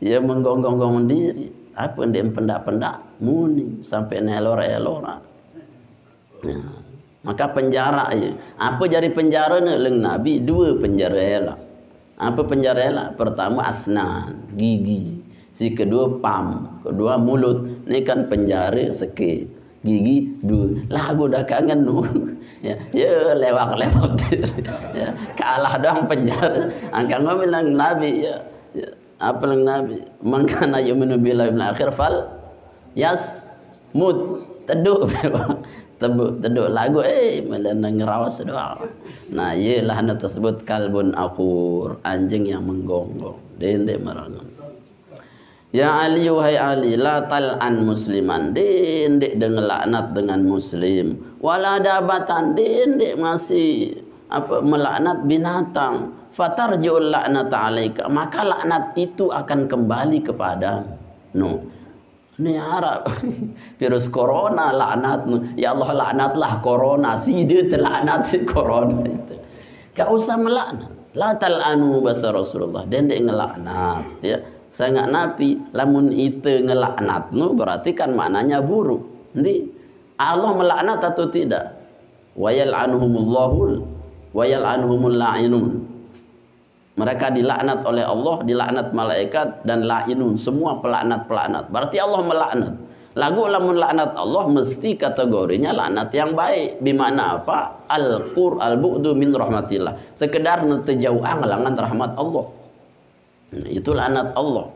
Ya menggonggong diri. Apa yang pendak-pendak muni sampai nelora-elora. Ya. Maka penjara ya. Apa jadi penjara ni? Leng Nabi dua penjara elak. Apa penjara elak? Pertama asnan, gigi. Si kedua pam, kedua mulut. Ni kan penjara sekit. Gigi dua. Lagu dah kangen nu. Ya lewak-lewak ya. Kalah doang penjara. Angkat ngomel lang Nabi ya. Apa lang Nabi? Man kana yu'minu billahi wal akhir fal yasmut. Teduh teduk lagu melana ngerawas doang. Nah, ialah na tersebut kalbun akur, anjing yang menggonggong. Dendek merangan. Ya Ali, wahai Ali, la tal'an musliman, dendek dengan laknat dengan muslim. Wala dabatan, dendek masih melaknat binatang. Fatarji'ul laknata alaika, maka laknat itu akan kembali kepadamu. No. Ini harap virus corona laknat. Ya Allah laknatlah corona. Si dia terlaknat si corona itu. Gak usah melaknat. La tal'anu bahasa Rasulullah. Dan dia ngelaknat ya. Saya nggak nabi. Lamun itu ngelaknat berarti kan maknanya buruk. Jadi Allah melaknat atau tidak? Wa yal'anuhumullahu wa yal'anuhumul la'inun. Mereka dilaknat oleh Allah, dilaknat malaikat dan la'inun, semua pelaknat-pelaknat. Berarti Allah melaknat. Lagu lamun laknat Allah mesti kategorinya laknat yang baik. Bimana apa? Al-bu'du min rahmatillah. Sekedar terjauhan langan rahmat Allah. Itu laknat Allah.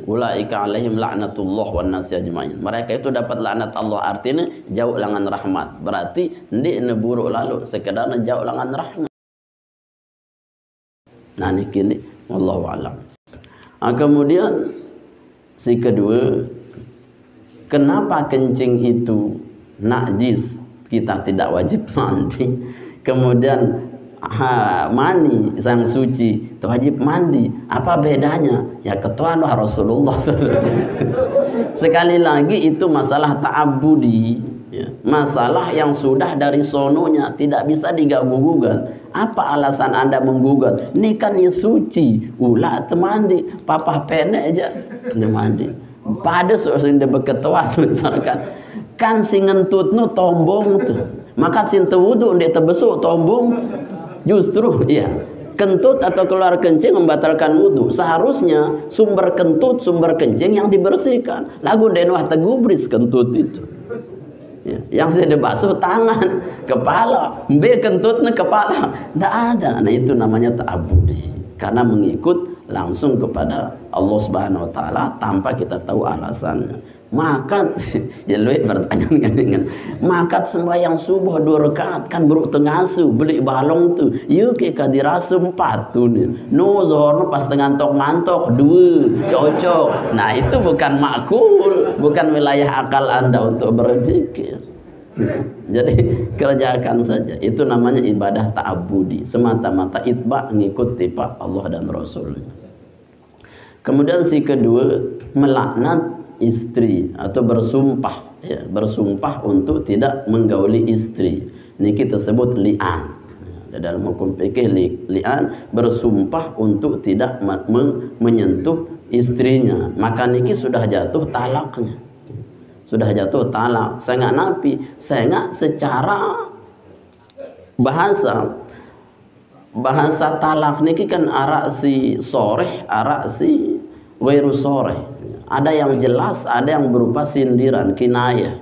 Ulaika alaihim laknatullah wan nasi ajmain. Mereka itu dapat laknat Allah, artinya jauh langan rahmat. Berarti ndi neburu lalu sekedar jauh langan rahmat. Nah ini kini wallahu a'lam. Kemudian si kedua, kenapa kencing itu najis kita tidak wajib mandi? Kemudian mani sang suci itu wajib mandi. Apa bedanya? Ya ketuaan Rasulullah. Sekali lagi itu masalah ta'abbudi ya. Masalah yang sudah dari sononya tidak bisa diganggu-gugat. Apa alasan Anda menggugat? Ini kan ya suci. Ulah temandi. Papa penek aja temandi. Pada seorang dia berketuan misalkan. Kan si ngentut nu tombong tu. Maka si wudu dia terbesuk tombong tu. Justru ya. Kentut atau keluar kencing membatalkan wudu. Seharusnya sumber kentut, sumber kencing yang dibersihkan. Lagu denwah tegubris kentut itu. Ya, yang saya basuh tangan, kepala, kentutnya kepala, tidak ada. Nah itu namanya ta'abudi. karena mengikut langsung kepada Allah Subhanahu wa taala tanpa kita tahu alasannya. Makat ya lu pertanyaan dengan makat sembahyang subuh 2 rakaat kan baru tengasu beli balong tu yuk ke kadirasu 4 tu no zohor pas tengah mantok 2 cocok. Nah itu bukan makul, bukan wilayah akal Anda untuk berpikir. Jadi kerjakan saja, itu namanya ibadah ta'abudi, semata-mata itba, ngikuti Pak Allah dan Rasulnya. Kemudian si kedua, melaknat istri atau bersumpah, ya, bersumpah untuk tidak menggauli istri. Ini kita sebut li'an. Dalam hukum fikih li'an bersumpah untuk tidak menyentuh istrinya, maka niki sudah jatuh talaknya. Sudah jatuh talak. Saya nggak napi, saya nggak secara bahasa talak niki kan arak si soreh, arak si wairu soreh. Ada yang jelas, ada yang berupa sindiran, kinayah.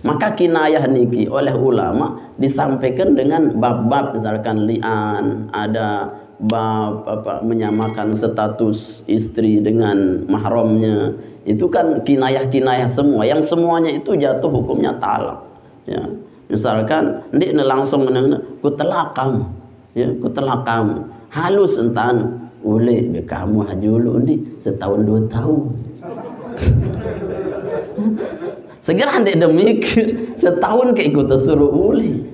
Maka kinayah niki oleh ulama disampaikan dengan bab-bab, misalkan li'an, ada bab menyamakan status istri dengan mahramnya. Itu kan kinayah-kinayah semua, yang semuanya itu jatuh hukumnya talak. Ya. Misalkan ndik langsung ku telak kamu, ya, ku telak kamu. Halus entan ule be kamu hajulu ndik setahun 2 tahun. Segera ndik demikir setahun ke ikut suruh uli.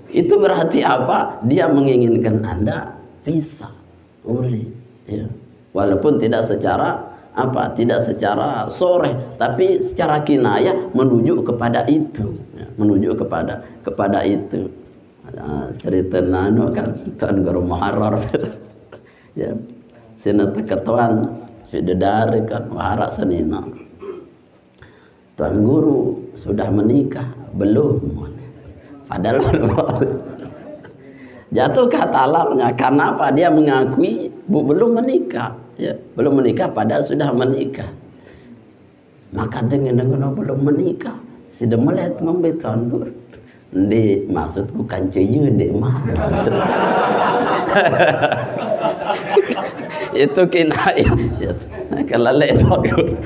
Itu berarti apa? Dia menginginkan Anda pisah uli, ya. Walaupun tidak secara tidak secara sore, tapi secara kinayah menuju kepada itu, ya, menuju kepada itu. Cerita nano kan Tuan Guru Muharrar ya sina ketuan dari kan warak senina. Tuan Guru sudah menikah belum? Padahal jatuh ke talaknya karena apa? Dia mengakui belum menikah, ya, belum menikah padahal sudah menikah. Maka dengan belum menikah sudah melihat ngombe Tuan Guru. Ndek maksudku kan ceyu ndek mah. Itu kinayah. Kalau lek Tuan Guru.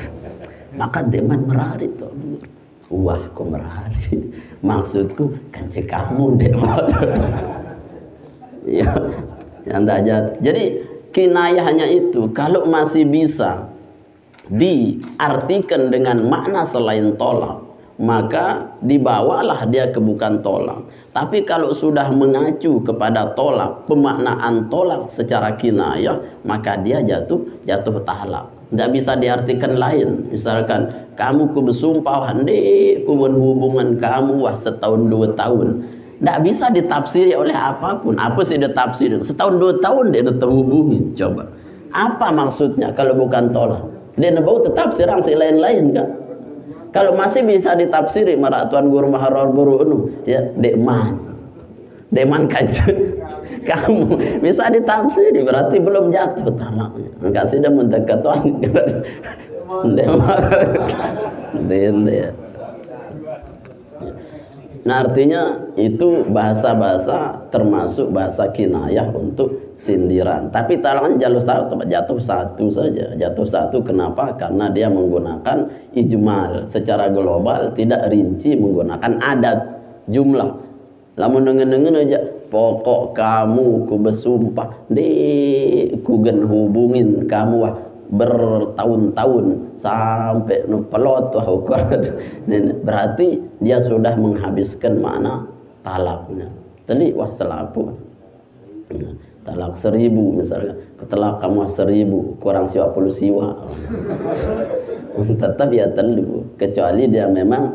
Maka deman merari Tuan Guru. Wah kok merari. Maksudku kan kamu ndek mah. Ya, yang tak jatuh. Jadi kinayahnya itu kalau masih bisa diartikan dengan makna selain tolak, maka dibawalah dia ke bukan tolak. Tapi kalau sudah mengacu kepada tolak, pemaknaan tolak secara kinayah, maka dia jatuh talak. Tidak bisa diartikan lain. Misalkan kamu ku bersumpah ndek ku hubungan kamu wah setahun 2 tahun. Tidak bisa ditafsiri oleh apapun. Apa sih ditafsir? Setahun 2 tahun dia terhubungi. Coba. Apa maksudnya kalau bukan tolak? Dia nebau tetap serang si lain-lain kan? Kalau masih bisa ditafsiri marak Tuan Guru Muharrar Guru Unu, ya Deman kanjeng. Kamu bisa ditafsiri berarti belum jatuh talaknya. Enggak sih dia mendekat Tuan. Nah artinya itu bahasa-bahasa termasuk bahasa kinayah untuk sindiran. Tapi talaknya jatuh satu saja. Jatuh satu kenapa? Karena dia menggunakan ijmal secara global, tidak rinci menggunakan adat jumlah. Lamun nengen-nengen aja pokok kamu ku bersumpah ku gen hubungin kamu wah bertahun-tahun sampai pelot wah ukuran. Berarti dia sudah menghabiskan makna talaknya. Tadi wah selapu. Talak 1000 misalnya, ketelak kamu 1000 kurang siwa 10 siwa. Tetap ya telu, kecuali dia memang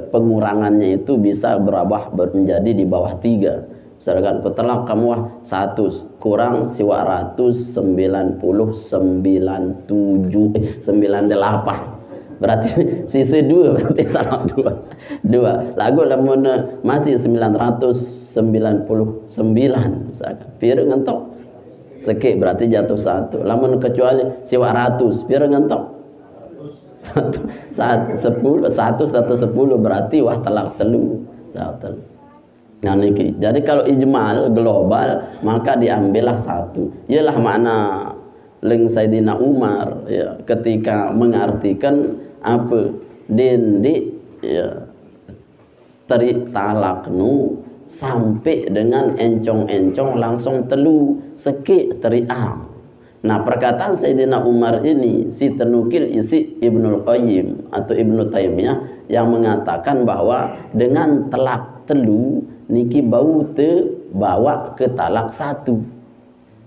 pengurangannya itu bisa berubah menjadi di bawah 3. Misalkan ketelak kamu 100 kurang siwa 199 98. Berarti sisi 2 berarti talak 2. Lagu lamun masih 999 misalkan. Pieu ngentok. Seke berarti jatuh 1. Lamun kecuali siwa 100 pieu ngentok. 110 berarti wah talak telu. Nah niki. Jadi kalau ijmal global maka diambillah satu. Ialah makna leng Sayyidina Umar ya, ketika mengartikan apa dendi ya, tarik talaknu sampai dengan encong-encong langsung telu sekik teriam. Nah perkataan Sayyidina Umar ini si tenukil isi Ibnul Qayyim atau Ibnu Taimiyah yang mengatakan bahwa dengan telak telu niki bau te bawa ke talak satu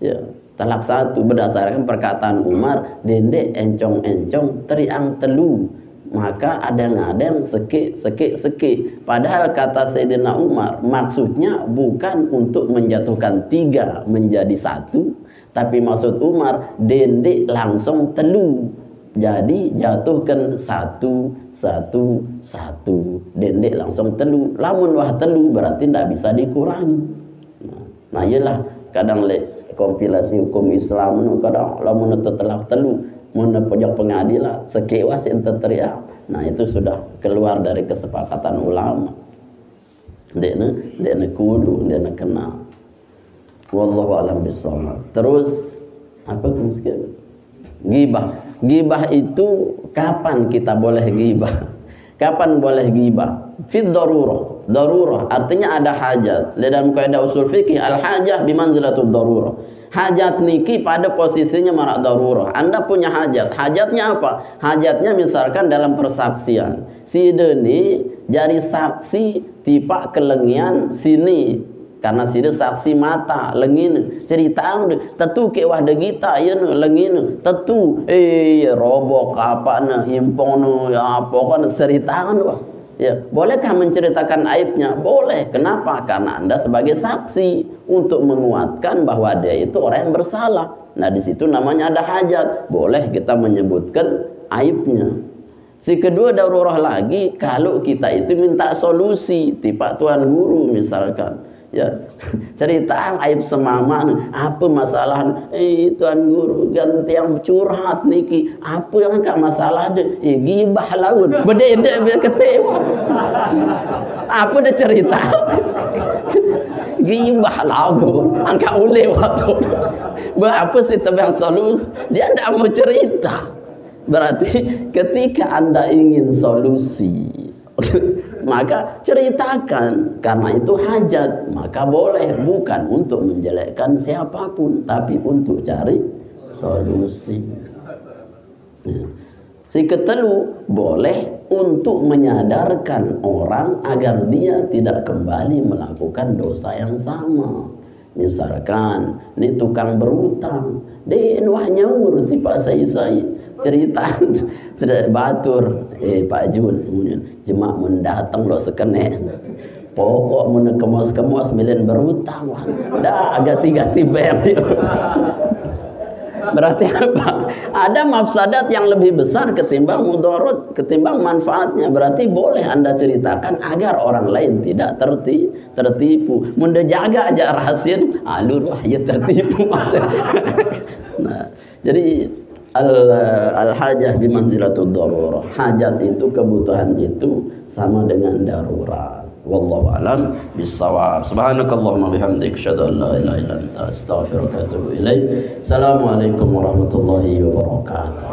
ya, talak satu berdasarkan perkataan Umar dende encong-encong teriang telu, maka ada-ada sekik. Padahal kata Sayyidina Umar maksudnya bukan untuk menjatuhkan tiga menjadi satu, tapi maksud Umar dende langsung telu. Jadi jatuhkan satu dende langsung telu. Lamun wah telu berarti tidak bisa dikurangi. Nah iyalah kadang kompilasi hukum Islam kadang lamun telak telu mun pojok pengadilan sekewas ente teriak. Nah itu sudah keluar dari kesepakatan ulama. Dekne kudu, dekne kenal. Wallahu a'lam bishawab. Terus apa kemungkinan? Gibah. Gibah itu kapan kita boleh gibah? Kapan boleh gibah? Fi darurah. Darurah artinya ada hajat. Dalam kaidah usul fikih al-hajah bimanzilatud darurah. Hajat niki pada posisinya marak darurah. Anda punya hajat. Hajatnya apa? Hajatnya misalkan dalam persaksian. Si deni jadi saksi tipak kelengian sini. Karena sini saksi mata lengin cerita tentu ke wah degita ya lengin tentu robok apa na impong nu ya pokoknya cerita wah ya bolehkah menceritakan aibnya? Boleh. Kenapa? Karena Anda sebagai saksi untuk menguatkan bahwa dia itu orang yang bersalah. Nah di situ namanya ada hajat, boleh kita menyebutkan aibnya. Si kedua darurah lagi kalau kita itu minta solusi tipe tuan guru misalkan ya cerita aib semama apa masalah tuan guru ganti yang curhat niki apa yang enggak masalah deh gibah laun beda-beda biar ketewa apa dah cerita gibah laun angka ule waktu berapa sih tebang solusi dia tidak mau cerita. Berarti ketika Anda ingin solusi maka ceritakan, karena itu hajat, maka boleh, bukan untuk menjelekkan siapapun tapi untuk cari solusi. Si ketelu boleh untuk menyadarkan orang agar dia tidak kembali melakukan dosa yang sama. Misalkan ini tukang berutang dia wah nyaur tiba saya cerita tidak batur Pak Jun jemak mendatang lo sekene pokok mun kemos milen berutang wah dah agak tiga tibeng. Berarti apa? Ada mafsadat yang lebih besar ketimbang mudarat, ketimbang manfaatnya. Berarti boleh Anda ceritakan agar orang lain tidak tertipu. Munda jaga aja rahasia, alur wah ya tertipu. Nah, jadi al-hajah bimanzilatud darurah. Hajat itu, kebutuhan itu sama dengan darurat. Wallahu a'lam bissawab. Subhanakallahumma bihamdik asyhadu an la ilaha illa anta astaghfiruka wa atubu ilaik. Assalamualaikum warahmatullahi wabarakatuh.